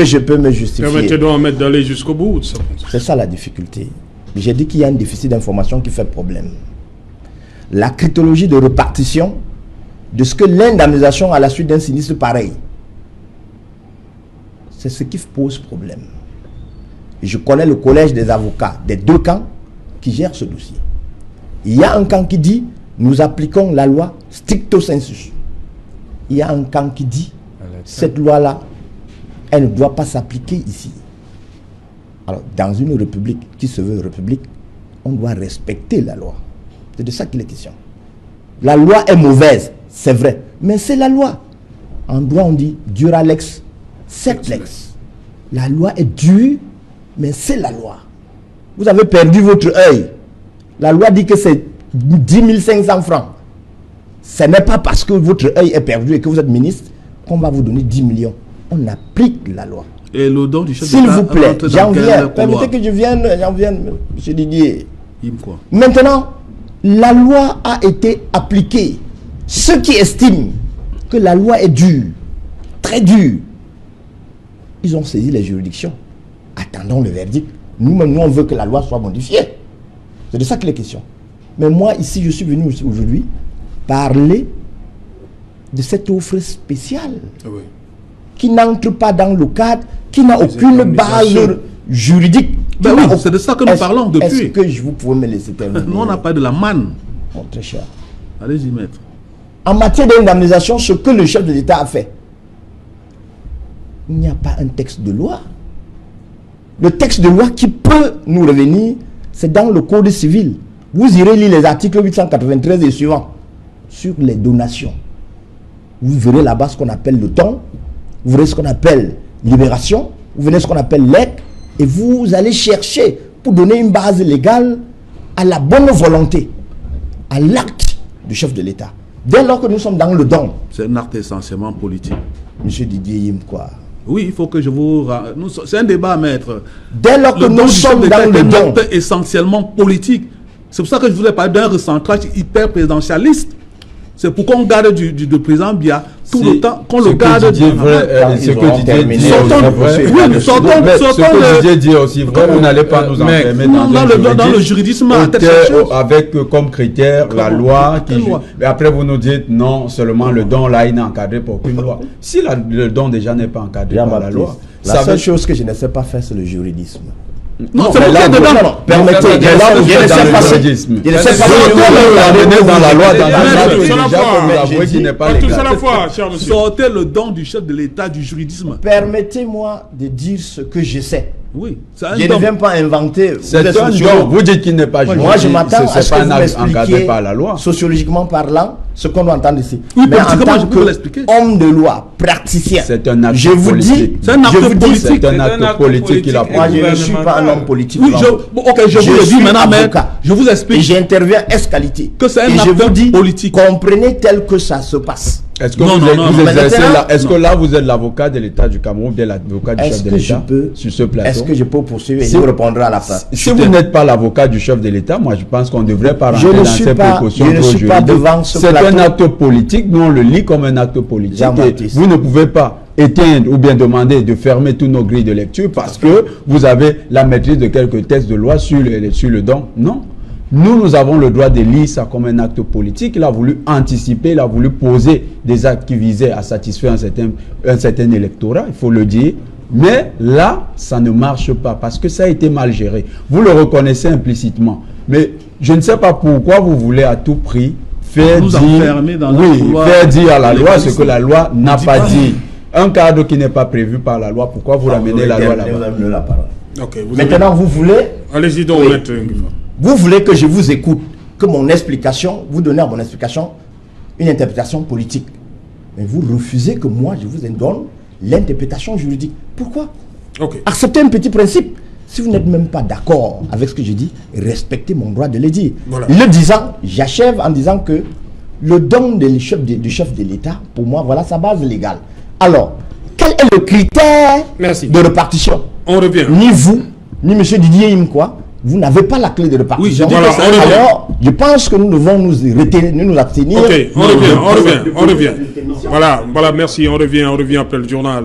S4: je peux me justifier?
S1: Tu dois mettre d'aller jusqu'au bout.
S4: C'est ça la difficulté. J'ai dit qu'il y a un déficit d'information qui fait problème. La cryptologie de répartition de ce que l'indemnisation à la suite d'un sinistre pareil, c'est ce qui pose problème. Et je connais le collège des avocats des deux camps qui gèrent ce dossier. Il y a un camp qui dit nous appliquons la loi stricto sensu. Il y a un camp qui dit cette loi-là, elle ne doit pas s'appliquer ici. Alors, dans une république qui se veut république, on doit respecter la loi. C'est de ça qu'il est question. La loi est mauvaise, c'est vrai, mais c'est la loi. En droit, on dit dura lex, sed lex. La loi est dure, mais c'est la loi. Vous avez perdu votre œil. La loi dit que c'est 10 500 francs. Ce n'est pas parce que votre œil est perdu et que vous êtes ministre qu'on va vous donner 10 millions. On applique la loi.
S3: Et le don du chef
S4: s'il vous plaît, j'en viens. Permettez que j'en vienne, M. Didier. Maintenant, la loi a été appliquée. Ceux qui estiment que la loi est dure, très dure, ils ont saisi les juridictions. Attendons le verdict. Nous-mêmes, nous, on veut que la loi soit modifiée. C'est de ça qu'il est question. Mais moi, ici, je suis venu aujourd'hui parler de cette offre spéciale qui n'entre pas dans le cadre, qui n'a aucune base juridique.
S3: Ben oui, c'est de ça que nous parlons depuis.
S4: Est-ce que vous pouvez me laisser terminer?
S3: Nous, on n'a pas de la manne.
S4: Mon très cher.
S3: Allez-y, maître.
S4: En matière d'indemnisation, ce que le chef de l'État a fait, il n'y a pas un texte de loi. Le texte de loi qui peut nous revenir, c'est dans le Code civil. Vous irez lire les articles 893 et suivants sur les donations. vous verrez là-bas ce qu'on appelle le don, vous verrez ce qu'on appelle libération, vous verrez ce qu'on appelle l'aide, et vous allez chercher pour donner une base légale à la bonne volonté, à l'acte du chef de l'État. Dès lors que nous sommes dans le don.
S3: C'est un acte essentiellement politique.
S4: Monsieur Didier Yim, quoi.
S3: Oui, il faut que je vous... C'est un débat, maître.
S4: Dès lors que nous sommes dans le don.
S3: C'est un acte essentiellement politique. C'est pour ça que je vous ai parlé d'un recentrage hyper présidentialiste. C'est pourquoi on garde du président Biya tout le temps, qu'on le garde.
S2: Ce que Didier dit aussi vrai, vous n'allez pas nous enfermer
S3: dans le juridisme
S2: avec comme critère la loi. Mais après vous nous dites non, seulement le don là il n'est encadré pour aucune loi. Si le don déjà n'est pas encadré par la loi.
S4: La seule chose que je ne sais pas faire, c'est le juridisme.
S2: Non, c'est là
S4: permettez, je ne sais pas ce je ne sais pas
S2: dans la loi,
S3: sortez le don du chef de l'État du juridisme.
S4: Permettez-moi de dire ce que je sais.
S3: Oui,
S4: je ne viens pas inventer.
S2: C'est un don. Vous dites qu'il n'est pas juridique.
S4: Moi, je m'attends à ce que vous
S2: m'expliquiez par la loi.
S4: Sociologiquement parlant, ce qu'on doit entendre ici.
S3: Oui,
S4: mais en tant qu'homme de loi, praticien,
S2: c'est un acte
S4: je vous
S2: politique.
S4: C'est un acte politique.
S2: C'est un acte politique qu'il a pris.
S4: Moi, je ne suis pas un homme politique.
S3: Oui, je vous le dis maintenant, mais je vous explique.
S4: Et j'interviens ès-qualité.
S3: Que c'est un acte politique.
S4: Comprenez tel que ça se passe.
S2: Est-ce que vous exercez là, est-ce que là vous êtes l'avocat de l'État du Cameroun ou bien l'avocat du chef de l'État sur ce plateau?
S4: Est-ce que je peux poursuivre et je vous répondrai à la fin?
S2: Si vous n'êtes pas l'avocat du chef de l'État, moi je pense qu'on ne devrait pas rentrer dans ces précautions.
S4: Je ne suis pas devant ce plateau.
S2: C'est un acte politique, nous on le lit comme un acte politique. Et vous ne pouvez pas éteindre ou bien demander de fermer tous nos grilles de lecture parce que vous avez la maîtrise de quelques textes de loi sur le don. Non. Nous avons le droit de lire ça comme un acte politique. Il a voulu anticiper, il a voulu poser des actes qui visaient à satisfaire un certain électorat, il faut le dire. Mais là, ça ne marche pas parce que ça a été mal géré. Vous le reconnaissez implicitement. Mais je ne sais pas pourquoi vous voulez à tout prix faire dire à la loi ce que la loi n'a pas dit. Un cadre qui n'est pas prévu par la loi, pourquoi vous ramenez la loi là-bas?
S4: Maintenant, vous voulez...
S1: Allez-y donc,
S4: vous voulez que je vous écoute, que mon explication, vous donnez à mon explication une interprétation politique. Mais vous refusez que moi, je vous donne l'interprétation juridique. Pourquoi? Acceptez un petit principe. Si vous n'êtes même pas d'accord avec ce que je dis, respectez mon droit de le dire. Voilà. Le disant, j'achève en disant que le don du chef de l'État, pour moi, voilà sa base légale. Alors, quel est le critère de répartition?
S1: On revient.
S4: Ni vous, ni M. Didier Imkwa, vous n'avez pas la clé de répartition.
S1: Oui,
S4: alors, je pense que nous devons nous abstenir.
S1: Ok, on revient. Voilà, merci, on revient après le journal.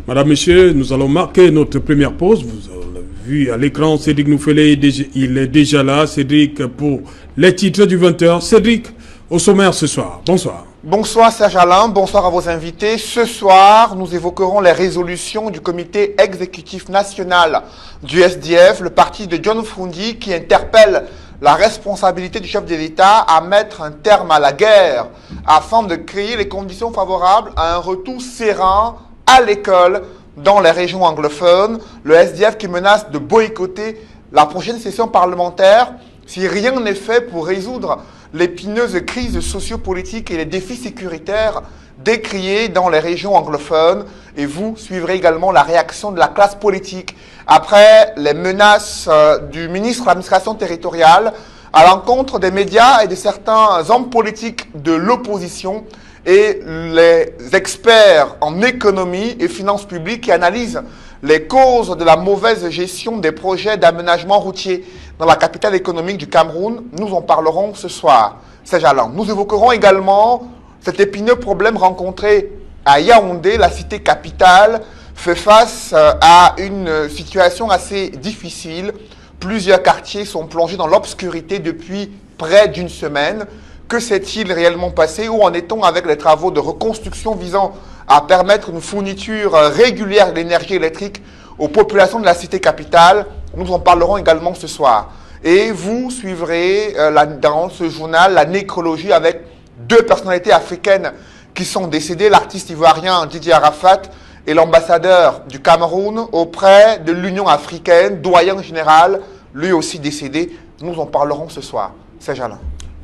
S1: Madame, Monsieur, nous allons marquer notre première pause. Vous avez vu à l'écran, Cédric Noufélé, il est déjà là. Cédric, pour les titres du 20h. Cédric, au sommaire ce soir. Bonsoir.
S6: Bonsoir Serge Alain, bonsoir à vos invités. Ce soir, nous évoquerons les résolutions du comité exécutif national du SDF, le parti de John Fundi, qui interpelle la responsabilité du chef de l'État à mettre un terme à la guerre afin de créer les conditions favorables à un retour serein à l'école dans les régions anglophones. Le SDF qui menace de boycotter la prochaine session parlementaire si rien n'est fait pour résoudre l'épineuse crise sociopolitique et les défis sécuritaires décriés dans les régions anglophones. Et vous suivrez également la réaction de la classe politique après les menaces du ministre de l'administration territoriale à l'encontre des médias et de certains hommes politiques de l'opposition et les experts en économie et finances publiques qui analysent les causes de la mauvaise gestion des projets d'aménagement routier dans la capitale économique du Cameroun. Nous en parlerons ce soir. C'est Jalan. Nous évoquerons également cet épineux problème rencontré à Yaoundé. La cité capitale fait face à une situation assez difficile. Plusieurs quartiers sont plongés dans l'obscurité depuis près d'une semaine. Que s'est-il réellement passé? Où en est-on avec les travaux de reconstruction visant à permettre une fourniture régulière d'énergie électrique aux populations de la cité capitale? Nous en parlerons également ce soir. Et vous suivrez dans ce journal la nécrologie avec deux personnalités africaines qui sont décédées, l'artiste ivoirien Didier Arafat et l'ambassadeur du Cameroun auprès de l'Union africaine, doyen général, lui aussi décédé. Nous en parlerons ce soir. C'est Jalin.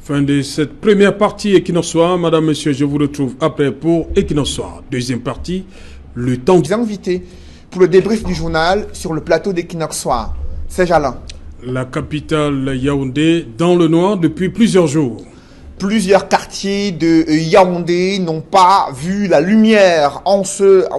S1: Fin de cette première partie Equinox Soir. Madame, Monsieur, je vous retrouve après pour Equinox Soir. Deuxième partie, le temps.
S6: Vous invités pour le débrief du journal sur le plateau d'Equinox Soir. C'est Jalin.
S1: La capitale Yaoundé dans le noir depuis plusieurs jours.
S6: Plusieurs quartiers de Yaoundé n'ont pas vu la lumière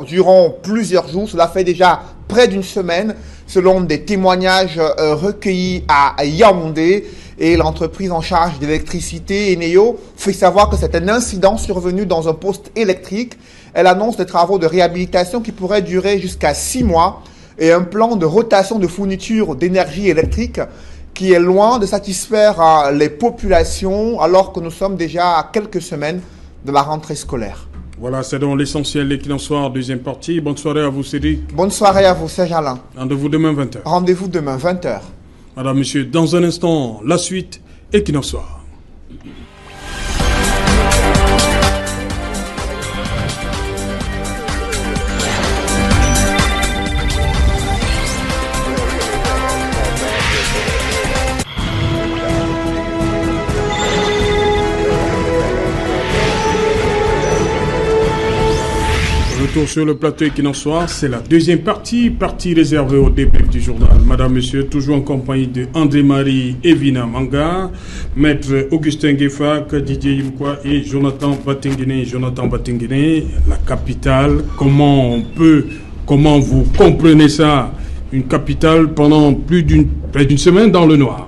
S6: durant plusieurs jours. Cela fait déjà près d'une semaine, selon des témoignages recueillis à Yaoundé. Et l'entreprise en charge d'électricité, Eneo, fait savoir que c'est un incident survenu dans un poste électrique. Elle annonce des travaux de réhabilitation qui pourraient durer jusqu'à 6 mois et un plan de rotation de fourniture d'énergie électrique qui est loin de satisfaire les populations alors que nous sommes déjà à quelques semaines de la rentrée scolaire.
S1: Voilà, c'est donc l'essentiel Equinox Soir, deuxième partie. Bonne soirée à vous, Cédric.
S6: Bonne soirée à vous, Serge Alain.
S1: Rendez-vous demain 20h.
S6: Rendez-vous demain 20h.
S1: Madame, Monsieur, dans un instant, la suite, Equinox Soir. Retour sur le plateau Equinox Soir, c'est la deuxième partie réservée au débrief du journal. Madame, Monsieur, toujours en compagnie de André-Marie Evina Manga, Maître Augustin Gueffak, Didier Yimkwa et Jonathan Batinguiné. Jonathan Batinguiné, la capitale, comment vous comprenez ça? Une capitale pendant près d'une semaine dans le noir.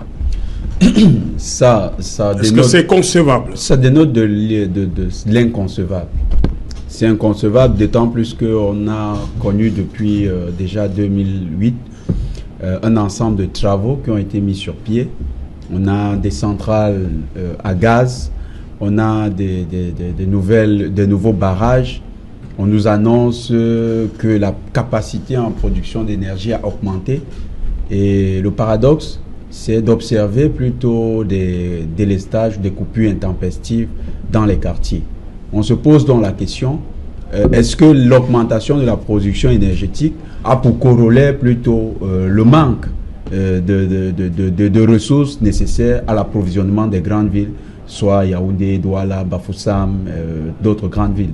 S2: Ça
S1: Est-ce que c'est concevable?
S2: Ça dénote de l'inconcevable. C'est inconcevable, d'autant plus qu'on a connu depuis déjà 2008 un ensemble de travaux qui ont été mis sur pied. On a des centrales à gaz, on a des nouveaux barrages. On nous annonce que la capacité en production d'énergie a augmenté. Et le paradoxe, c'est d'observer plutôt des délestages, des coupures intempestives dans les quartiers. On se pose donc la question, est-ce que l'augmentation de la production énergétique a pour corollaire plutôt le manque de ressources nécessaires à l'approvisionnement des grandes villes, soit Yaoundé, Douala, Bafoussam, d'autres grandes villes?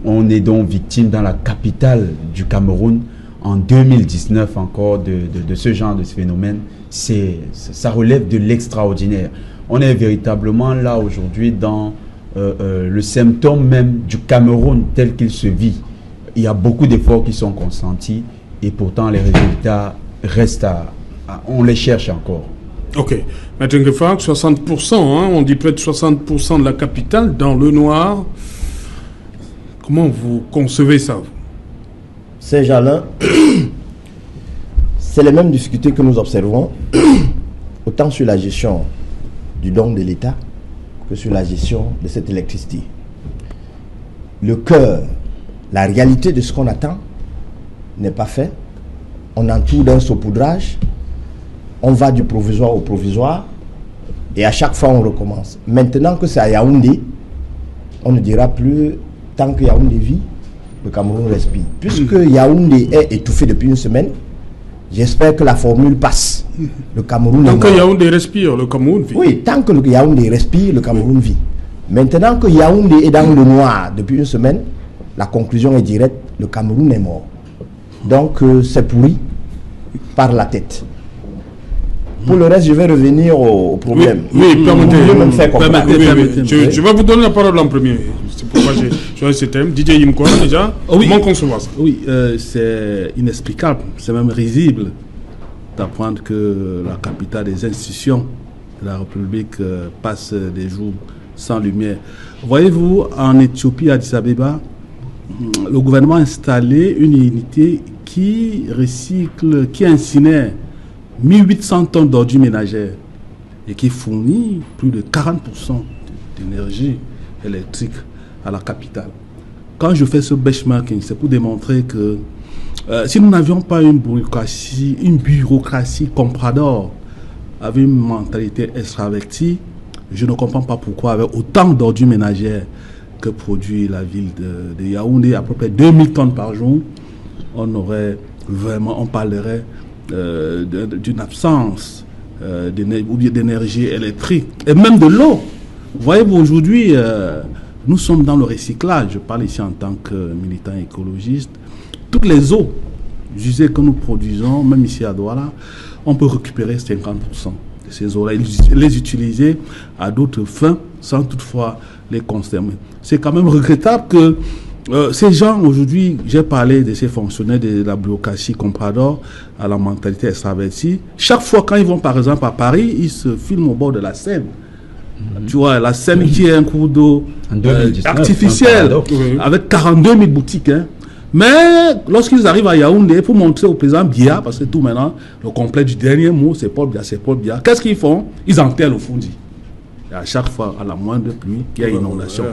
S2: On est donc victime dans la capitale du Cameroun en 2019 encore de ce genre de phénomène. Ça relève de l'extraordinaire. On est véritablement là aujourd'hui dans le symptôme même du Cameroun tel qu'il se vit. Il y a beaucoup d'efforts qui sont consentis et pourtant les résultats restent on les cherche encore.
S1: Ok. Maître Ngefak, 60%, on dit près de 60% de la capitale dans le noir. Comment vous concevez ça?
S4: C'est Jalin. C'est les mêmes difficultés que nous observons, autant sur la gestion du don de l'État que sur la gestion de cette électricité. Le cœur, la réalité de ce qu'on attend n'est pas fait. On entoure d'un saupoudrage, on va du provisoire au provisoire et à chaque fois on recommence. Maintenant que c'est à Yaoundé, on ne dira plus tant que Yaoundé vit, le Cameroun respire. Puisque Yaoundé est étouffé depuis une semaine, j'espère que la formule passe. Le Cameroun
S1: tant que Yaoundé respire, le Cameroun vit.
S4: Oui, tant que le Yaoundé respire, le Cameroun vit. Maintenant que Yaoundé est dans le noir depuis une semaine, la conclusion est directe, le Cameroun est mort. Donc c'est pourri par la tête. Pour le reste, je vais revenir au problème.
S1: Oui, permettez.
S4: Je
S1: vais vous donner la parole en premier. C'est pourquoi j'ai choisi ce thème. Didier Yimkwa, déjà, comment concevoir ça?
S3: Oui, c'est inexplicable, c'est même risible d'apprendre que la capitale des institutions de la République passe des jours sans lumière. Voyez-vous, en Éthiopie, à Addis Abeba, le gouvernement a installé une unité qui recycle, qui incinère 1800 tonnes d'ordures ménagères et qui fournit plus de 40% d'énergie électrique à la capitale. Quand je fais ce benchmarking, c'est pour démontrer que si nous n'avions pas une bureaucratie comprador avec une mentalité extravertie, je ne comprends pas pourquoi avec autant d'ordures ménagères que produit la ville de Yaoundé, à peu près 2000 tonnes par jour, on parlerait d'une absence d'énergie électrique et même de l'eau. Voyez-vous, aujourd'hui, nous sommes dans le recyclage. Je parle ici en tant que militant écologiste. Toutes les eaux usées que nous produisons, même ici à Douala, on peut récupérer 50% de ces eaux-là et les utiliser à d'autres fins sans toutefois les consommer. C'est quand même regrettable que ces gens, aujourd'hui, j'ai parlé de ces fonctionnaires de la bureaucratie comprador à la mentalité extravertie. Chaque fois quand ils vont par exemple à Paris, ils se filment au bord de la Seine. Tu vois, la Seine qui est un cours d'eau artificiel avec 42 000 boutiques. Hein. Mais lorsqu'ils arrivent à Yaoundé pour montrer au président Biya, parce que tout maintenant, le complet du dernier mot, c'est Paul Biya, qu'est-ce qu'ils font? Ils enterrent le Fondi. Et à chaque fois, à la moindre pluie, il y a inondation.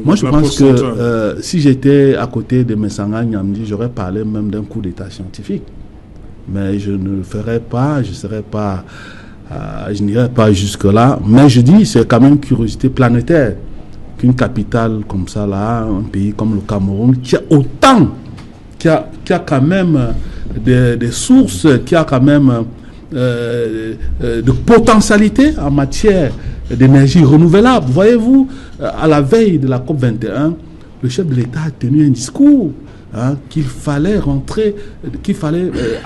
S3: Moi, je pense que si j'étais à côté de Messanga Nyamdi, j'aurais parlé même d'un coup d'état scientifique. Mais je ne le ferai pas, je n'irai pas jusque-là. Mais je dis, c'est quand même une curiosité planétaire qu'une capitale comme ça, là, un pays comme le Cameroun, qui a autant, qui a quand même des sources, qui a quand même de potentialité en matière d'énergie renouvelable. Voyez-vous, à la veille de la COP21, le chef de l'État a tenu un discours qu'il fallait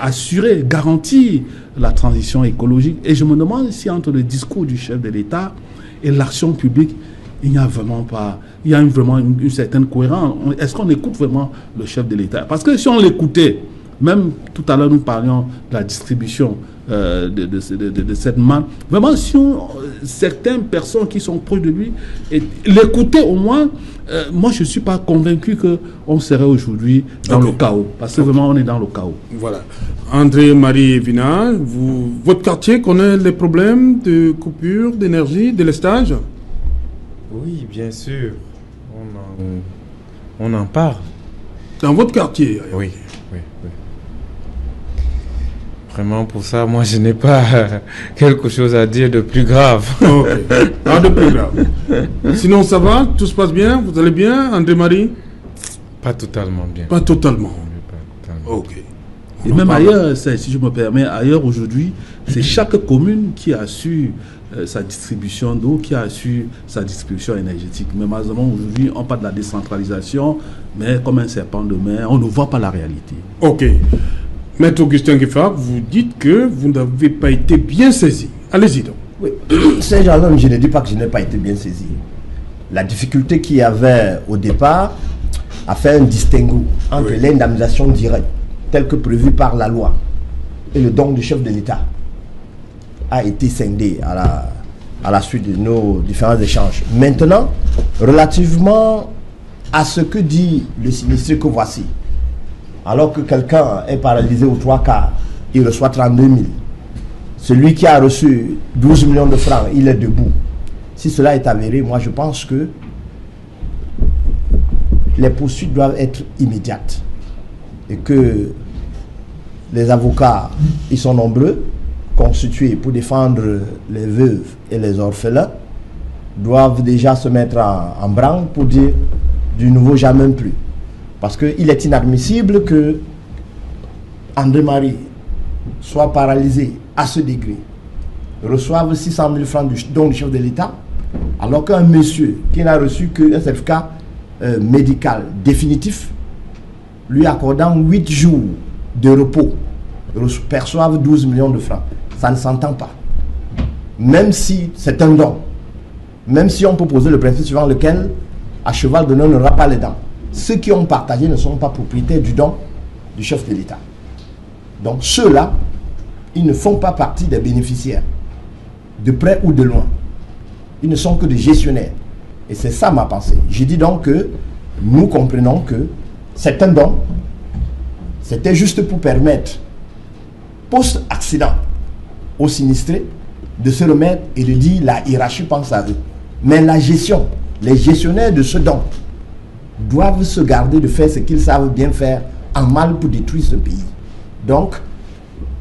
S3: assurer, garantir la transition écologique. Et je me demande si entre le discours du chef de l'État et l'action publique, il n'y a vraiment pas, il y a vraiment une certaine cohérence. Est-ce qu'on écoute vraiment le chef de l'État? Parce que si on l'écoutait, même tout à l'heure nous parlions de la distribution de cette manne, vraiment si certaines personnes qui sont proches de lui l'écoutaient au moins, moi je ne suis pas convaincu qu'on serait aujourd'hui dans le chaos. Parce que vraiment on est dans le chaos.
S1: Voilà. André-Marie Vina, votre quartier connaît les problèmes de coupure d'énergie, de délestage?
S5: Oui, bien sûr. On en parle.
S1: Dans votre quartier?
S5: Oui. Vraiment, pour ça, moi, je n'ai pas quelque chose à dire de plus grave.
S1: Ok, pas de plus grave. Sinon, ça va? Tout se passe bien? Vous allez bien, André-Marie?
S5: Pas totalement bien.
S1: Pas totalement. Ok.
S3: Et même ailleurs, si je me permets, ailleurs aujourd'hui, c'est chaque commune qui a su sa distribution d'eau, qui a su sa distribution énergétique. Mais malheureusement, aujourd'hui, on parle de la décentralisation, mais comme un serpent de mer, on ne voit pas la réalité.
S1: Ok. Maître Augustin Gueffard, vous dites que vous n'avez pas été bien saisi. Allez-y donc.
S4: Oui, Saint-Jean, je ne dis pas que je n'ai pas été bien saisi. La difficulté qu'il y avait au départ a fait un distinguo entre l'indemnisation directe, telle que prévue par la loi, et le don du chef de l'État a été scindé à la suite de nos différents échanges. Maintenant, relativement à ce que dit le sinistré que voici, alors que quelqu'un est paralysé aux 3/4, il reçoit 32 000. Celui qui a reçu 12 millions de francs, il est debout. Si cela est avéré, moi je pense que les poursuites doivent être immédiates. Et que les avocats, ils sont nombreux, constitués pour défendre les veuves et les orphelins, doivent déjà se mettre en branle pour dire du nouveau jamais plus. Parce qu'il est inadmissible que André-Marie soit paralysé à ce degré, reçoive 600 000 francs du don du chef de l'État, alors qu'un monsieur qui n'a reçu qu'un certificat médical définitif, lui accordant 8 jours de repos, perçoive 12 millions de francs. Ça ne s'entend pas. Même si c'est un don, même si on peut poser le principe suivant lequel à cheval d'honneur n'aura pas les dents. Ceux qui ont partagé ne sont pas propriétaires du don du chef de l'État. Donc ceux-là, ils ne font pas partie des bénéficiaires, de près ou de loin. Ils ne sont que des gestionnaires. Et c'est ça ma pensée. Je dis donc que nous comprenons que c'est un don. C'était juste pour permettre, post-accident, aux sinistrés de se remettre et de dire la hiérarchie pense à eux. Mais la gestion, les gestionnaires de ce don doivent se garder de faire ce qu'ils savent bien faire en mal pour détruire ce pays. Donc,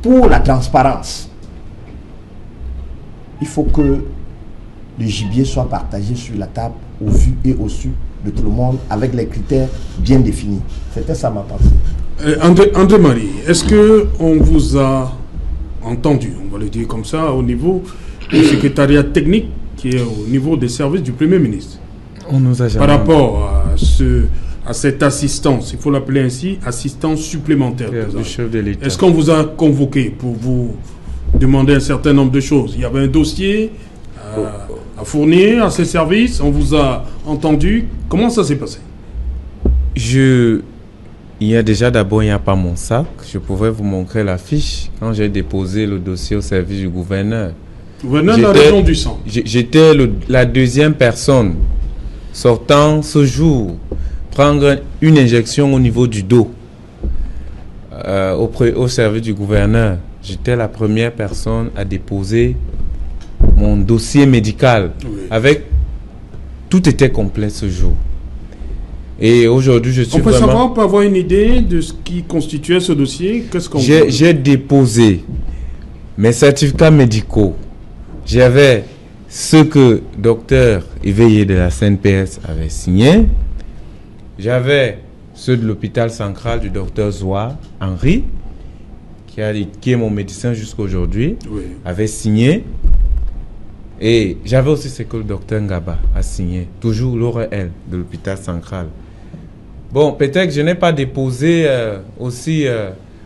S4: pour la transparence, il faut que le gibier soit partagé sur la table, au vu et au su de tout le monde, avec les critères bien définis. C'était ça ma pensée.
S1: André-Marie, est-ce qu'on vous a entendu, on va le dire comme ça, au niveau du secrétariat technique qui est au niveau des services du Premier ministre.
S5: On nous a jamais...
S1: Par rapport à cette assistance, il faut l'appeler ainsi, assistance supplémentaire.
S5: Du chef de l'État.
S1: Est-ce qu'on vous a convoqué pour vous demander un certain nombre de choses? Il y avait un dossier à fournir à ces services, on vous a entendu. Comment ça s'est passé?
S5: Il y a déjà d'abord, il n'y a pas mon sac. Je pouvais vous montrer la fiche quand j'ai déposé le dossier au service du gouverneur.
S1: Gouverneur de la région du Centre.
S5: J'étais la deuxième personne sortant ce jour prendre une injection au niveau du dos au service du gouverneur. J'étais la première personne à déposer mon dossier médical. Oui. Tout était complet ce jour. Et aujourd'hui, je suis
S1: On peut savoir, pour avoir une idée de ce qui constituait ce dossier, qu'est-ce qu'on...
S5: J'ai déposé mes certificats médicaux. J'avais ce que docteur éveillé de la CNPS avait signé. J'avais ceux de l'hôpital central du docteur Zoa Henri, qui est mon médecin jusqu'à aujourd'hui, oui, avait signé. Et j'avais aussi ce que le docteur Ngaba a signé, toujours l'ORL de l'hôpital central. Bon, peut-être que je n'ai pas déposé aussi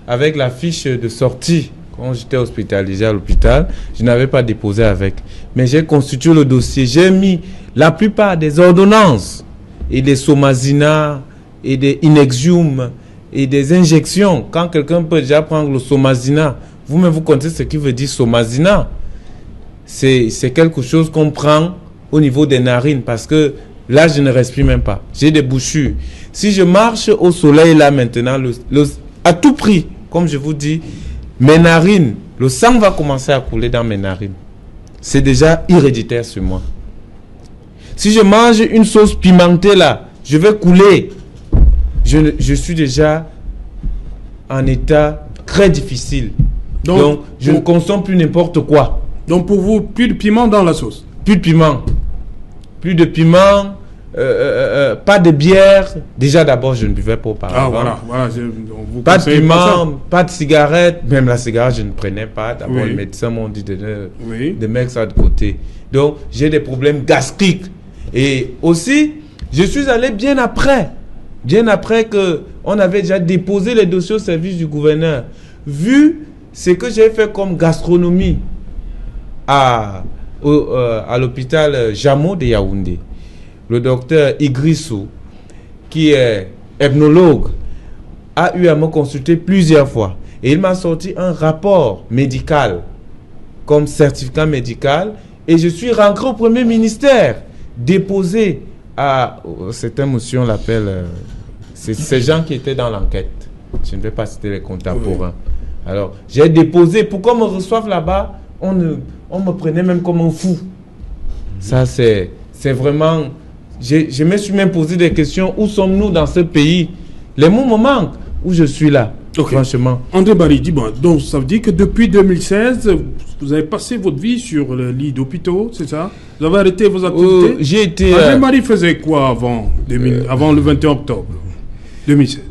S5: avec la fiche de sortie. Quand j'étais hospitalisé à l'hôpital, je n'avais pas déposé avec. Mais j'ai constitué le dossier. J'ai mis la plupart des ordonnances et des Somazina et des Inexium et des injections. Quand quelqu'un peut déjà prendre le Somazina, vous-même vous comptez ce qui veut dire Somazina. C'est quelque chose qu'on prend au niveau des narines parce que là, je ne respire même pas. J'ai des bouchures. Si je marche au soleil là maintenant, à tout prix, comme je vous dis, mes narines, le sang va commencer à couler dans mes narines. C'est déjà héréditaire sur moi. Si je mange une sauce pimentée là, je vais couler. Je suis déjà en état très difficile. Donc je ne consomme plus n'importe quoi.
S1: Donc pour vous, plus de piment dans la sauce?
S5: Plus de piment. Plus de piment. Pas de bière. Déjà d'abord je ne buvais pas auparavant.
S1: Ah voilà.
S5: Pas de piment, pas de cigarette. Même la cigarette je ne prenais pas. D'abord oui, les médecins m'ont dit de mettre ça de côté. Donc j'ai des problèmes gastriques. Et aussi je suis allé bien après que on avait déjà déposé les dossiers au service du gouverneur. Vu ce que j'ai fait comme gastronomie à l'hôpital Jamo de Yaoundé, le docteur Igrissou, qui est ethnologue, a eu à me consulter plusieurs fois. Et il m'a sorti un rapport médical comme certificat médical. Et je suis rentré au premier ministère, déposé à... C'est un monsieur, on l'appelle... c'est ces gens qui étaient dans l'enquête. Je ne vais pas citer les contemporains. Oui. Alors, j'ai déposé. Pour qu'on me reçoive là-bas, on me prenait même comme un fou. Ça, c'est vraiment... Je me suis même posé des questions. Où sommes-nous dans ce pays? Les mots me manquent. Où je suis là, franchement.
S1: André Barry, dis-moi, donc ça veut dire que depuis 2016, vous avez passé votre vie sur le lit d'hôpitaux, c'est ça? Vous avez arrêté vos activités?
S5: J'ai été...
S1: André Barry faisait quoi avant le 21 octobre 2016?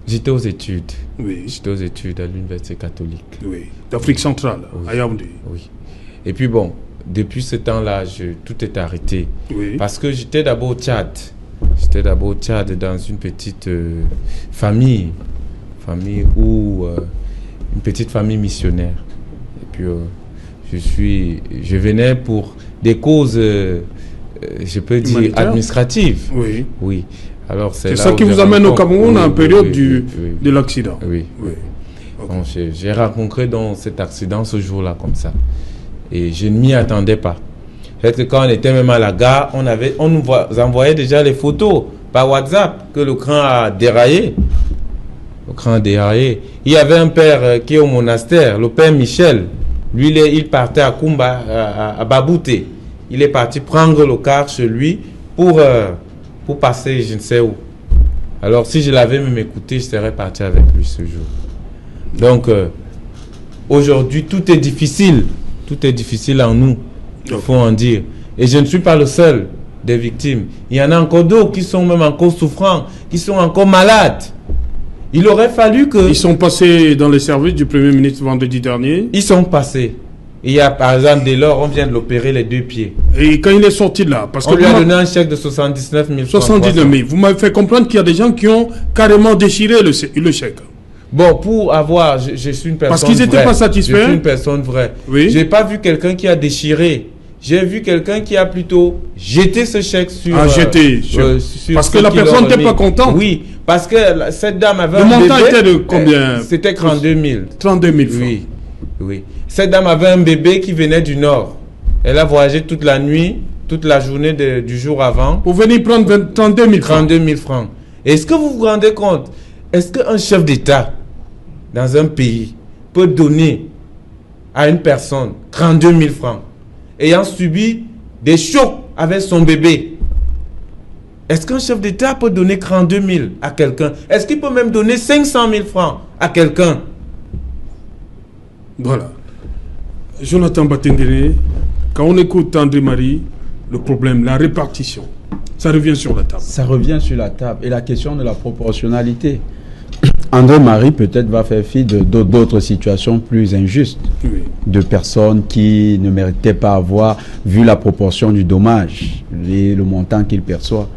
S1: J'étais
S5: aux études.
S1: Oui.
S5: J'étais aux études à l'université catholique.
S1: Oui. D'Afrique centrale,
S5: oui,
S1: à Yaoundé.
S5: Oui. Et puis bon, depuis ce temps-là, tout est arrêté. Oui. Parce que j'étais d'abord au Tchad. J'étais d'abord au Tchad dans une petite famille où une petite famille missionnaire. Et puis je venais pour des causes, je peux dire administratives.
S1: Oui.
S5: Oui. Alors
S1: c'est ça qui vous amène au Cameroun en période de l'accident.
S5: Oui. Okay. Donc j'ai rencontré dans cet accident ce jour-là comme ça. Et je ne m'y attendais pas. Fait que quand on était même à la gare, on nous envoyait déjà les photos par WhatsApp que le train a déraillé. Le train a déraillé. Il y avait un père qui est au monastère, le père Michel. Lui, il partait à Kumba, à Babouté. Il est parti prendre le car chez lui pour passer je ne sais où. Alors si je l'avais même écouté, je serais parti avec lui ce jour. Donc aujourd'hui, tout est difficile. Tout est difficile en nous. Il faut en dire. Et je ne suis pas le seul des victimes. Il y en a encore d'autres qui sont même encore souffrants, qui sont encore malades. Il aurait fallu que...
S1: Ils sont passés dans les services du Premier ministre vendredi dernier.
S5: Ils sont passés. Il y a, par exemple, dès lors, on vient de l'opérer les 2 pieds.
S1: Et quand il est sorti là, parce
S5: on lui a donné un chèque de 79 000 francs.
S1: 79 000. Vous m'avez fait comprendre qu'il y a des gens qui ont carrément déchiré le chèque.
S5: Bon, pour avoir, je suis une personne
S1: parce qu'ils n'étaient pas satisfaits.
S5: Je suis une personne vraie.
S1: Oui.
S5: Je n'ai pas vu quelqu'un qui a déchiré. J'ai vu quelqu'un qui a plutôt jeté ce chèque sur...
S1: jeté. Parce que la personne n'était pas contente.
S5: Oui, parce que cette dame avait
S1: un bébé. Le montant était de combien?
S5: C'était 32 000.
S1: 32 000 francs.
S5: Oui, oui. Cette dame avait un bébé qui venait du Nord. Elle a voyagé toute la nuit, toute la journée du jour avant.
S1: Pour venir prendre 32 000 francs.
S5: 32 000 francs. Est-ce que vous vous rendez compte? Est-ce qu'un chef d'État dans un pays peut donner à une personne 32 000 francs ayant subi des chocs avec son bébé? Est-ce qu'un chef d'État peut donner 32 000 à quelqu'un? Est-ce qu'il peut même donner 500 000 francs à quelqu'un?
S1: Voilà. Jonathan Batendere, quand on écoute André Marie, le problème, la répartition, ça revient sur la table.
S2: Ça revient sur la table. Et la question de la proportionnalité. André Marie peut-être va faire fi d'autres situations plus injustes, oui, de personnes qui ne méritaient pas avoir vu la proportion du dommage et le montant qu'il perçoit.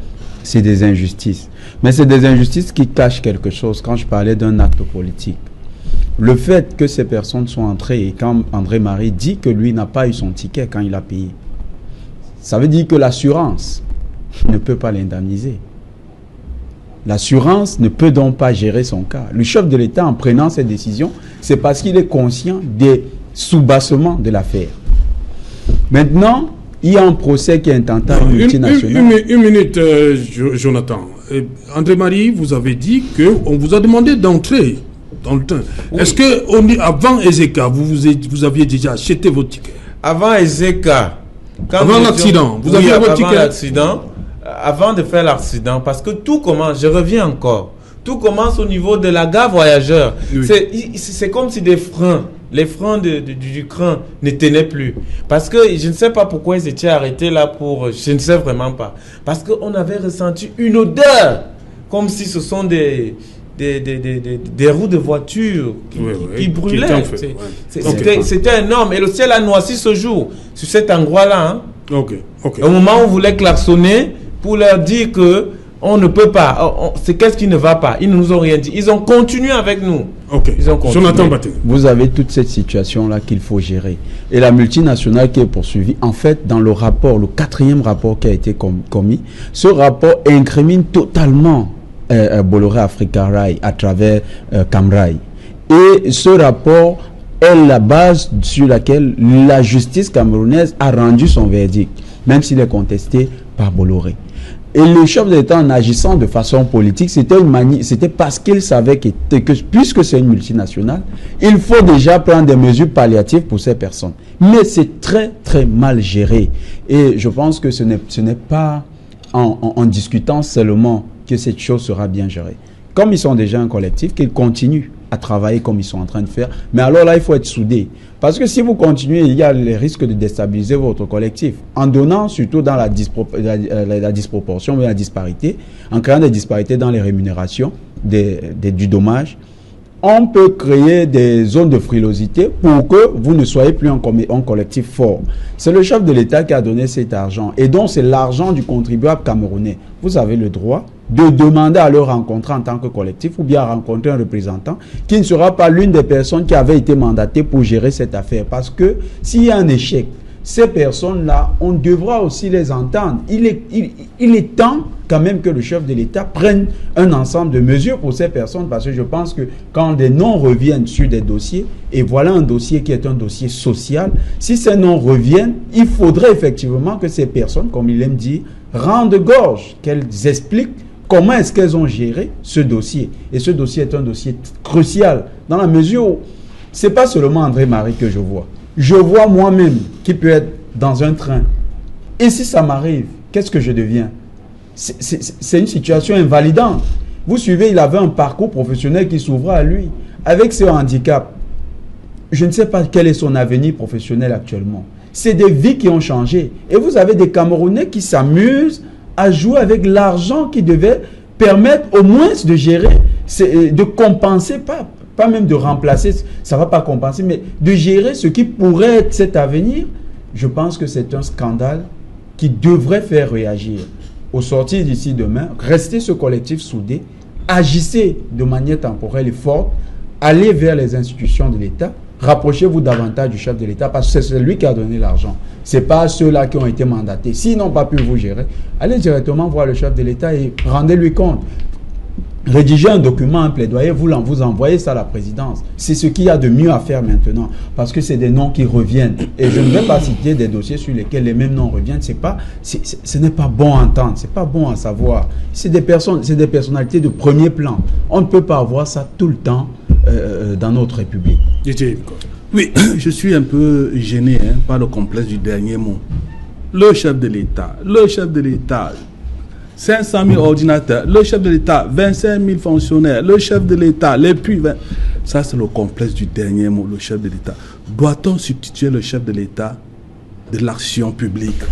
S2: C'est des injustices. Mais c'est des injustices qui cachent quelque chose. Quand je parlais d'un acte politique, le fait que ces personnes sont entrées et quand André Marie dit que lui n'a pas eu son ticket quand il a payé, ça veut dire que l'assurance ne peut pas l'indemniser. L'assurance ne peut donc pas gérer son cas. Le chef de l'État, en prenant cette décision, c'est parce qu'il est conscient des soubassements de l'affaire. Maintenant, il y a un procès qui est intenté à multinational.
S1: Une minute, Jonathan. André Marie, vous avez dit qu'on vous a demandé d'entrer dans le train. Oui. Est-ce que avant Ezeka, vous aviez déjà acheté votre ticket?
S5: Avant Ezeka,
S1: avant l'accident, vous aviez votre ticket?
S5: Avant l'accident, avant de faire l'accident, parce que tout commence, je reviens encore, tout commence au niveau de la gare voyageur. Oui. C'est comme si les freins du train ne tenaient plus. Parce que je ne sais pas pourquoi ils étaient arrêtés là pour... Je ne sais vraiment pas. Parce qu'on avait ressenti une odeur, comme si ce sont des roues de voiture qui brûlaient. C'était énorme. Et le ciel a noirci ce jour, sur cet endroit-là. Hein. Au moment où on voulait klaxonner pour leur dire que on ne peut pas. C'est qu'est-ce qui ne va pas? Ils ne nous ont rien dit. Ils ont continué avec nous. Ils ont continué.
S1: Jonathan Baté.
S2: Vous avez toute cette situation-là qu'il faut gérer. Et la multinationale qui est poursuivie, en fait, dans le rapport, le 4e rapport qui a été commis, ce rapport incrimine totalement Bolloré Africa Rail à travers Camrail. Et ce rapport est la base sur laquelle la justice camerounaise a rendu son verdict, même s'il est contesté par Bolloré. Et le chef de l'État, en agissant de façon politique, c'était parce qu'il savait que puisque c'est une multinationale, il faut déjà prendre des mesures palliatives pour ces personnes. Mais c'est très très mal géré. Et je pense que ce n'est pas en discutant seulement que cette chose sera bien gérée. Comme ils sont déjà un collectif, qu'ils continuent à travailler comme ils sont en train de faire. Mais alors là, il faut être soudés. Parce que si vous continuez, il y a le risque de déstabiliser votre collectif. En donnant, surtout dans la disproportion, mais la disparité, en créant des disparités dans les rémunérations du dommage, on peut créer des zones de frilosité pour que vous ne soyez plus un collectif fort. C'est le chef de l'État qui a donné cet argent. Et donc, c'est l'argent du contribuable camerounais. Vous avez le droit de demander à le rencontrer en tant que collectif ou bien à rencontrer un représentant qui ne sera pas l'une des personnes qui avait été mandatée pour gérer cette affaire. Parce que s'il y a un échec, ces personnes-là, on devra aussi les entendre. Il est temps quand même que le chef de l'État prenne un ensemble de mesures pour ces personnes, parce que je pense que quand des noms reviennent sur des dossiers, et voilà un dossier qui est un dossier social, si ces noms reviennent, il faudrait effectivement que ces personnes, comme il aime dire, rendent gorge, qu'elles expliquent comment est-ce qu'elles ont géré ce dossier. Et ce dossier est un dossier crucial, dans la mesure où ce n'est pas seulement André Marie que je vois. Je vois moi-même qui peut être dans un train. Et si ça m'arrive, qu'est-ce que je deviens? C'est une situation invalidante. Vous suivez, il avait un parcours professionnel qui s'ouvrait à lui. Avec ce handicap, je ne sais pas quel est son avenir professionnel actuellement. C'est des vies qui ont changé. Et vous avez des Camerounais qui s'amusent à jouer avec l'argent qui devait permettre au moins de gérer, de compenser, pas même de remplacer, ça ne va pas compenser, mais de gérer ce qui pourrait être cet avenir, je pense que c'est un scandale qui devrait faire réagir. Au sortir d'ici demain, restez ce collectif soudé, agissez de manière temporelle et forte, allez vers les institutions de l'État, rapprochez-vous davantage du chef de l'État parce que c'est lui qui a donné l'argent. Ce n'est pas ceux-là qui ont été mandatés. S'ils n'ont pas pu vous gérer, allez directement voir le chef de l'État et rendez-lui compte. Rédiger un document, un plaidoyer, vous envoyez ça à la présidence. C'est ce qu'il y a de mieux à faire maintenant. Parce que c'est des noms qui reviennent. Et je ne vais pas citer des dossiers sur lesquels les mêmes noms reviennent. Ce n'est pas bon à entendre. Ce n'est pas bon à savoir. C'est des personnalités de premier plan. On ne peut pas avoir ça tout le temps dans notre République.
S3: Oui, je suis un peu gêné par le complexe du dernier mot. Le chef de l'État, 500 000 ordinateurs, le chef de l'État, 25 000 fonctionnaires, le chef de l'État, les puits. Ça, c'est le complexe du dernier mot, le chef de l'État. Doit-on substituer le chef de l'État de l'action publique?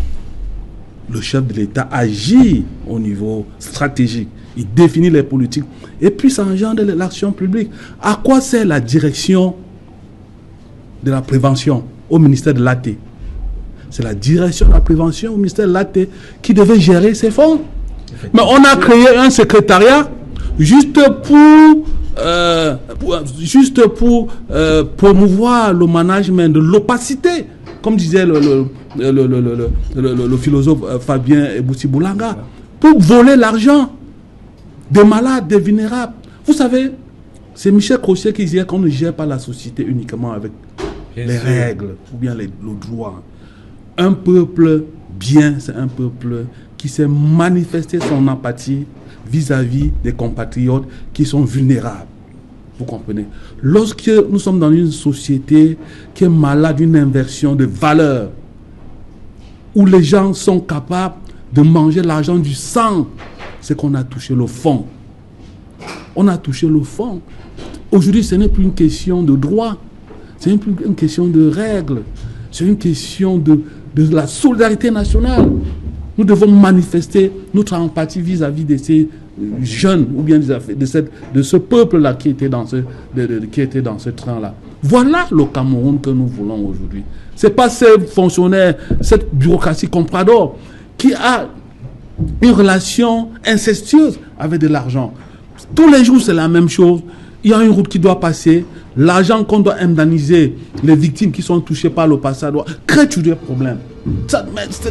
S3: Le chef de l'État agit au niveau stratégique. Il définit les politiques. Et puis, ça engendre l'action publique. À quoi sert la direction de la prévention au ministère de l'AT? C'est la direction de la prévention au ministère de l'AT qui devait gérer ces fonds. Mais on a créé un secrétariat juste pour promouvoir le management de l'opacité, comme disait le philosophe Fabien Ebouti-Boulanga, pour voler l'argent des malades, des vulnérables. Vous savez, c'est Michel Crochet qui disait qu'on ne gère pas la société uniquement avec les règles ou bien le droit. Un peuple bien, c'est un peuple qui sait manifester son empathie vis-à-vis des compatriotes qui sont vulnérables. Vous comprenez? Lorsque nous sommes dans une société qui est malade d'une inversion de valeurs, où les gens sont capables de manger l'argent du sang, c'est qu'on a touché le fond. On a touché le fond. Aujourd'hui, ce n'est plus une question de droit, c'est plus une question de règles, c'est une question de la solidarité nationale. Nous devons manifester notre empathie vis-à-vis de ces jeunes, ou bien de ce peuple-là qui était dans ce train-là. Voilà le Cameroun que nous voulons aujourd'hui. Ce n'est pas ces fonctionnaires, cette bureaucratie comprador qui a une relation incestueuse avec de l'argent. Tous les jours, c'est la même chose. Il y a une route qui doit passer. L'argent qu'on doit indemniser les victimes qui sont touchées par le passage crée toujours des problèmes.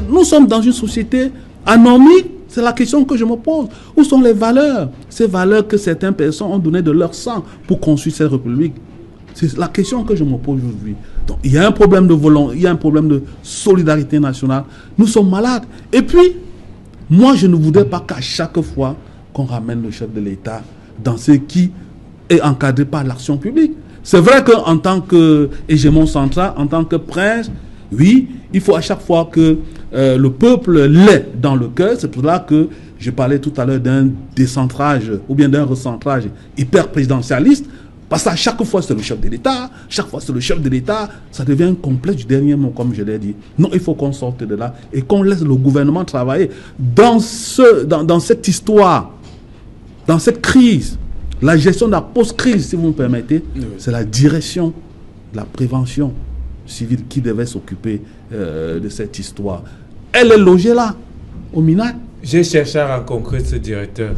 S3: Nous sommes dans une société anormique. C'est la question que je me pose. Où sont les valeurs? Ces valeurs que certaines personnes ont donné de leur sang pour construire cette république. C'est la question que je me pose aujourd'hui. Donc, il y a un problème de volonté, il y a un problème de solidarité nationale. Nous sommes malades. Et puis, moi, je ne voudrais pas qu'à chaque fois qu'on ramène le chef de l'État dans ce qui est encadré par l'action publique. C'est vrai qu'en tant qu'hégémon central, en tant que prince, oui, il faut à chaque fois que le peuple l'ait dans le cœur. C'est pour cela que je parlais tout à l'heure d'un décentrage ou bien d'un recentrage hyper présidentialiste. Parce qu'à chaque fois, c'est le chef de l'État. Chaque fois, c'est le chef de l'État. Ça devient un complexe du dernier mot, comme je l'ai dit. Non, il faut qu'on sorte de là et qu'on laisse le gouvernement travailler. Dans cette histoire, dans cette crise, la gestion de la post-crise, si vous me permettez, c'est la direction de la prévention civile qui devait s'occuper de cette histoire. Elle est logée là, au MINAC.
S5: J'ai cherché à rencontrer ce directeur.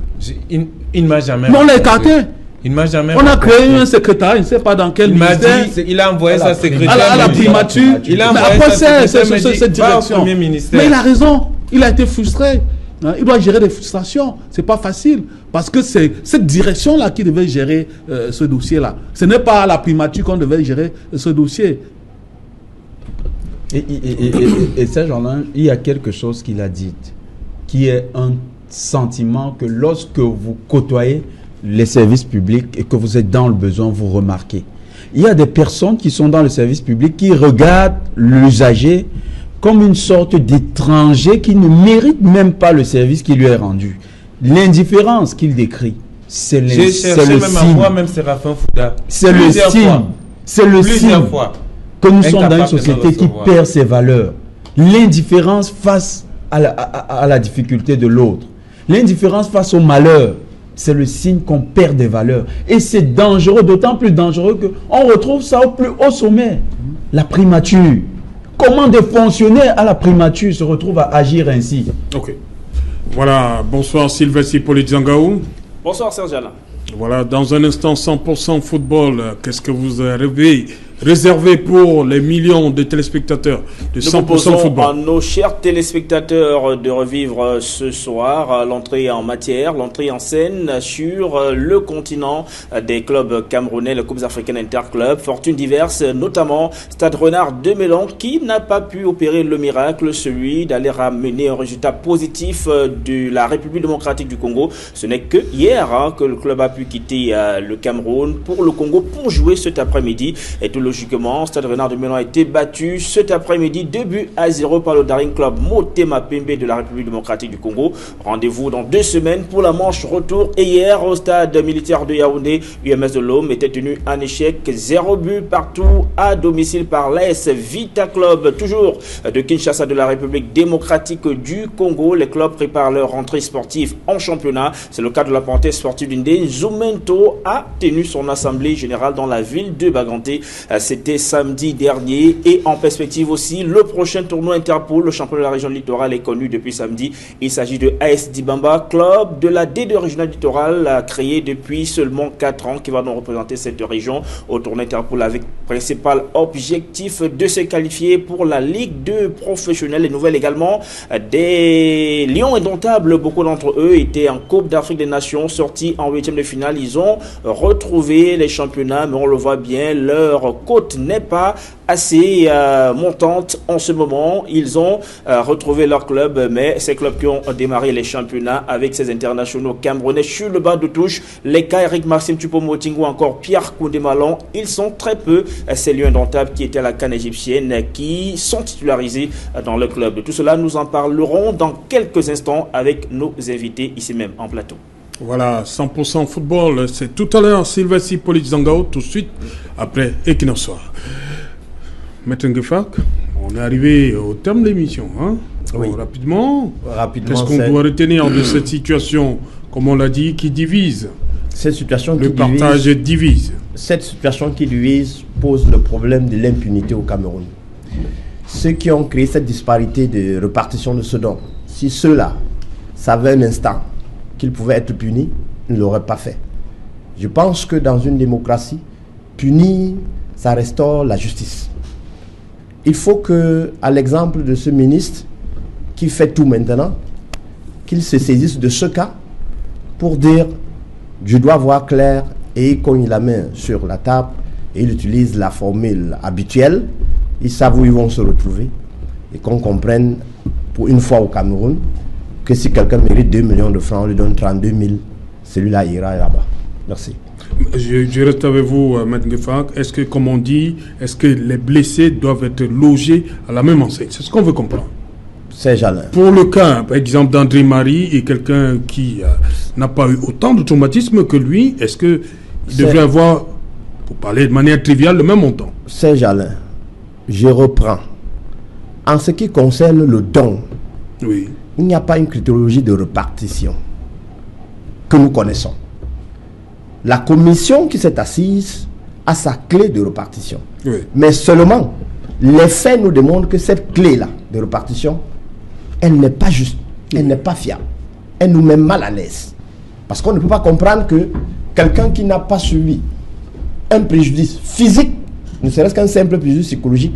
S5: Il ne m'a jamais...
S3: Mais on l'a écarté.
S5: Il m'a jamais...
S3: On a créé un secrétaire, il ne sait pas dans quel ministère.
S5: Il a envoyé sa secrétaire.
S3: À la primature.
S5: Il a envoyé sa secrétaire,
S3: cette direction. Mais il a raison. Il a été frustré. Il doit gérer des frustrations. Ce n'est pas facile. Parce que c'est cette direction-là qui devait gérer ce dossier-là. Ce n'est pas à la primature qu'on devait gérer ce dossier.
S2: Et Serge-Alain, il y a quelque chose qu'il a dit, qui est un sentiment que lorsque vous côtoyez les services publics et que vous êtes dans le besoin, vous remarquez. Il y a des personnes qui sont dans le service public qui regardent l'usager comme une sorte d'étranger qui ne mérite même pas le service qui lui est rendu. L'indifférence qu'il décrit, c'est le signe. C'est le signe. C'est le signe que nous sommes dans une société qui perd ses valeurs. L'indifférence face à la difficulté de l'autre. L'indifférence face au malheur. c'est le signe qu'on perd des valeurs. Et c'est dangereux, d'autant plus dangereux qu'on retrouve ça au plus haut sommet. La primature. Comment des fonctionnaires à la primature se retrouvent à agir ainsi?
S1: Ok. Voilà, bonsoir Sylvestre Hippolyte Zangaou.
S7: Bonsoir Serge Alain.
S1: Voilà, dans un instant 100% football, qu'est-ce que vous avez réservé pour les millions de téléspectateurs de 100% football?
S7: À nos chers téléspectateurs de revivre ce soir l'entrée en matière, l'entrée en scène sur le continent des clubs camerounais, les Coupes africaines interclubs, fortunes diverses, notamment Stade Renard de Mélan qui n'a pas pu opérer le miracle, celui d'aller ramener un résultat positif de la République démocratique du Congo. Ce n'est que hier que le club a pu quitter le Cameroun pour le Congo pour jouer cet après-midi. Et tout logiquement, Stade Renard de Mélan a été battu cet après-midi 2-0 par le Daring Club Motema Pembe de la République démocratique du Congo. Rendez-vous dans 2 semaines pour la manche retour. Et hier, au stade militaire de Yaoundé, UMS de l'Homme était tenu en échec 0 but partout à domicile par l'AS Vita Club, toujours de Kinshasa de la République démocratique du Congo. Les clubs préparent leur rentrée sportive en championnat. C'est le cas de la parenthèse sportive d'Indé. Zoumento a tenu son assemblée générale dans la ville de Baganté. C'était samedi dernier. Et en perspective aussi, le prochain tournoi Interpol, le champion de la région littorale, est connu depuis samedi. Il s'agit de AS Dibamba, club de la D2 régionale littorale, créé depuis seulement 4 ans, qui va donc représenter cette région au tournoi Interpol avec principal objectif de se qualifier pour la Ligue 2 professionnelle. Les nouvelles également des Lions indomptables. Beaucoup d'entre eux étaient en Coupe d'Afrique des Nations, sortis en 8e de finale. Ils ont retrouvé les championnats, mais on le voit bien, leur cote n'est pas assez montante en ce moment. Ils ont retrouvé leur club, mais ces clubs qui ont démarré les championnats avec ces internationaux camerounais sur le bas de touche, les cas Eric Maxime Choupo-Moting ou encore Pierre Koundé-Malon, ils sont très peu ces lions indomptables qui étaient à la CAN égyptienne, qui sont titularisés dans le club. De tout cela, nous en parlerons dans quelques instants avec nos invités ici même en plateau.
S1: Voilà, 100% football, c'est tout à l'heure Sylvestre Hippolyte Zangaou, tout de suite après Equinox Soir. Maître Ngefak, on est arrivé au terme de l'émission. Hein?
S4: Oui.
S1: Rapidement, qu'est-ce qu'on
S4: c'est...
S1: doit retenir de cette situation, comme on l'a dit, qui divise?
S4: Cette situation
S1: Le
S4: qui
S1: partage divise.
S4: Cette situation qui divise pose le problème de l'impunité au Cameroun. Ceux qui ont créé cette disparité de répartition de ce don, si ceux-là savaient un instant qu'ils pouvaient être punis, ils ne l'auraient pas fait. Je pense que dans une démocratie, punir, ça restaure la justice. Il faut que, à l'exemple de ce ministre qui fait tout maintenant, qu'il se saisisse de ce cas pour dire je dois voir clair et il cogne la main sur la table et il utilise la formule habituelle. Ils savent où ils vont se retrouver et qu'on comprenne pour une fois au Cameroun que si quelqu'un mérite 2 millions de francs, on lui donne 32 000, celui-là ira là-bas. Merci.
S1: Je reste avec vous, Maître Ngefak. Est-ce que, comme on dit, est-ce que les blessés doivent être logés à la même enseigne? C'est ce qu'on veut comprendre.
S4: C'est Jalin.
S1: Pour le cas, par exemple, d'André Marie et quelqu'un qui n'a pas eu autant de traumatisme que lui, est-ce qu'il devrait avoir, pour parler de manière triviale, le même montant?
S4: C'est Jalin. Je reprends. En ce qui concerne le don,
S1: oui,
S4: il n'y a pas une critériologie de répartition que nous connaissons. La commission qui s'est assise a sa clé de répartition.
S1: oui.
S4: Mais seulement, les faits nous démontrent que cette clé-là de répartition, elle n'est pas juste, elle n'est pas fiable. Elle nous met mal à l'aise. Parce qu'on ne peut pas comprendre que quelqu'un qui n'a pas subi un préjudice physique, ne serait-ce qu'un simple préjudice psychologique,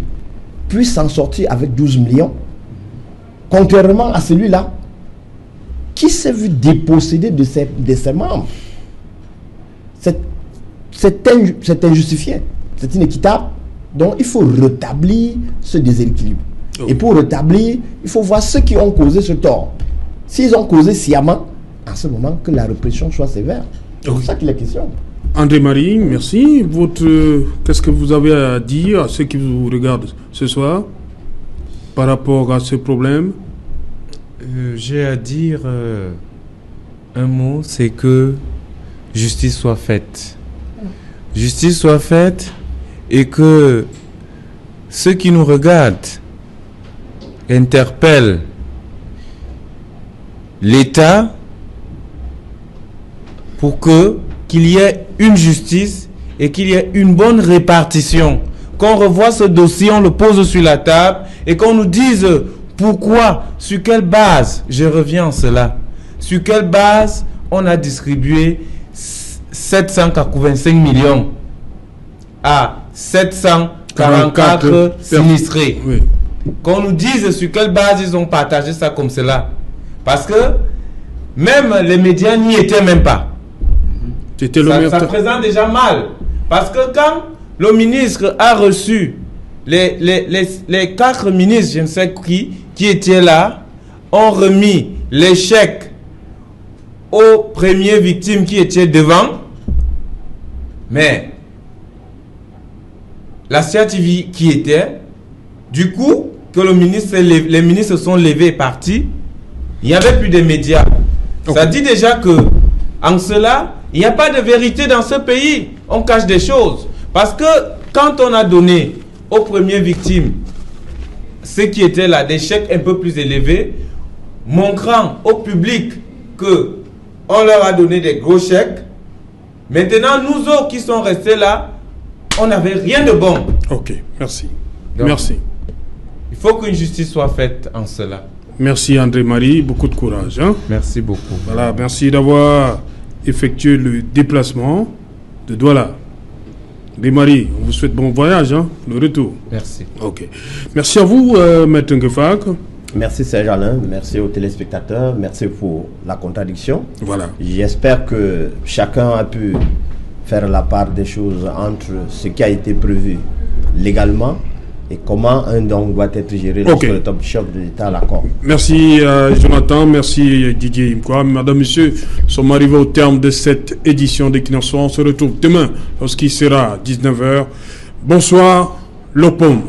S4: puisse s'en sortir avec 12 millions, contrairement à celui-là qui s'est vu déposséder de ses membres. C'est injustifié, c'est inéquitable. Donc il faut rétablir ce déséquilibre. Oh. Et pour rétablir, il faut voir ceux qui ont causé ce tort. S'ils ont causé sciemment, en ce moment, que la répression soit sévère. C'est ça qu'il est question.
S1: André Marie, merci. Qu'est-ce que vous avez à dire à ceux qui vous regardent ce soir par rapport à ce problème?
S5: J'ai à dire un mot, c'est que justice soit faite. Justice soit faite et que ceux qui nous regardent interpellent l'État pour qu'il y ait une justice et qu'il y ait une bonne répartition. Qu'on revoie ce dossier, on le pose sur la table et qu'on nous dise pourquoi, sur quelle base, je reviens en cela, sur quelle base on a distribué 785 millions à 744 sinistrés.
S1: Oui.
S5: Qu'on nous dise sur quelle base ils ont partagé ça comme cela. Parce que même les médias n'y étaient même pas. Ça présente déjà mal. Parce que quand le ministre a reçu les 4 ministres, je ne sais qui étaient là, ont remis les chèques aux premières victimes qui étaient devant. Mais la CRTV qui était, du coup, que les ministres sont levés et partis, il n'y avait plus de médias. Okay. Ça dit déjà que, en cela, il n'y a pas de vérité dans ce pays. On cache des choses. Parce que quand on a donné aux premières victimes ceux qui étaient là des chèques un peu plus élevés, montrant au public que on leur a donné des gros chèques, maintenant nous autres qui sont restés là, on n'avait rien de bon.
S1: Ok, merci.
S5: Donc,
S1: merci.
S5: Il faut qu'une justice soit faite en cela.
S1: Merci André-Marie, beaucoup de courage. Hein?
S5: Merci beaucoup.
S1: Voilà, merci d'avoir effectué le déplacement de Douala. André-Marie, on vous souhaite bon voyage, hein? Le retour.
S5: Merci. Ok.
S1: Merci à vous, Maître Ngefak.
S4: Merci Serge Alain, merci aux téléspectateurs, merci pour la contradiction.
S1: Voilà.
S4: J'espère que chacun a pu faire la part des choses entre ce qui a été prévu légalement et comment un don doit être géré lorsque le top chef de l'État l'accorde.
S1: Merci Jonathan, merci Didier Imkwa. Madame, Monsieur, nous sommes arrivés au terme de cette édition d'Equinox. On se retrouve demain lorsqu'il sera 19h. Bonsoir, Lopom.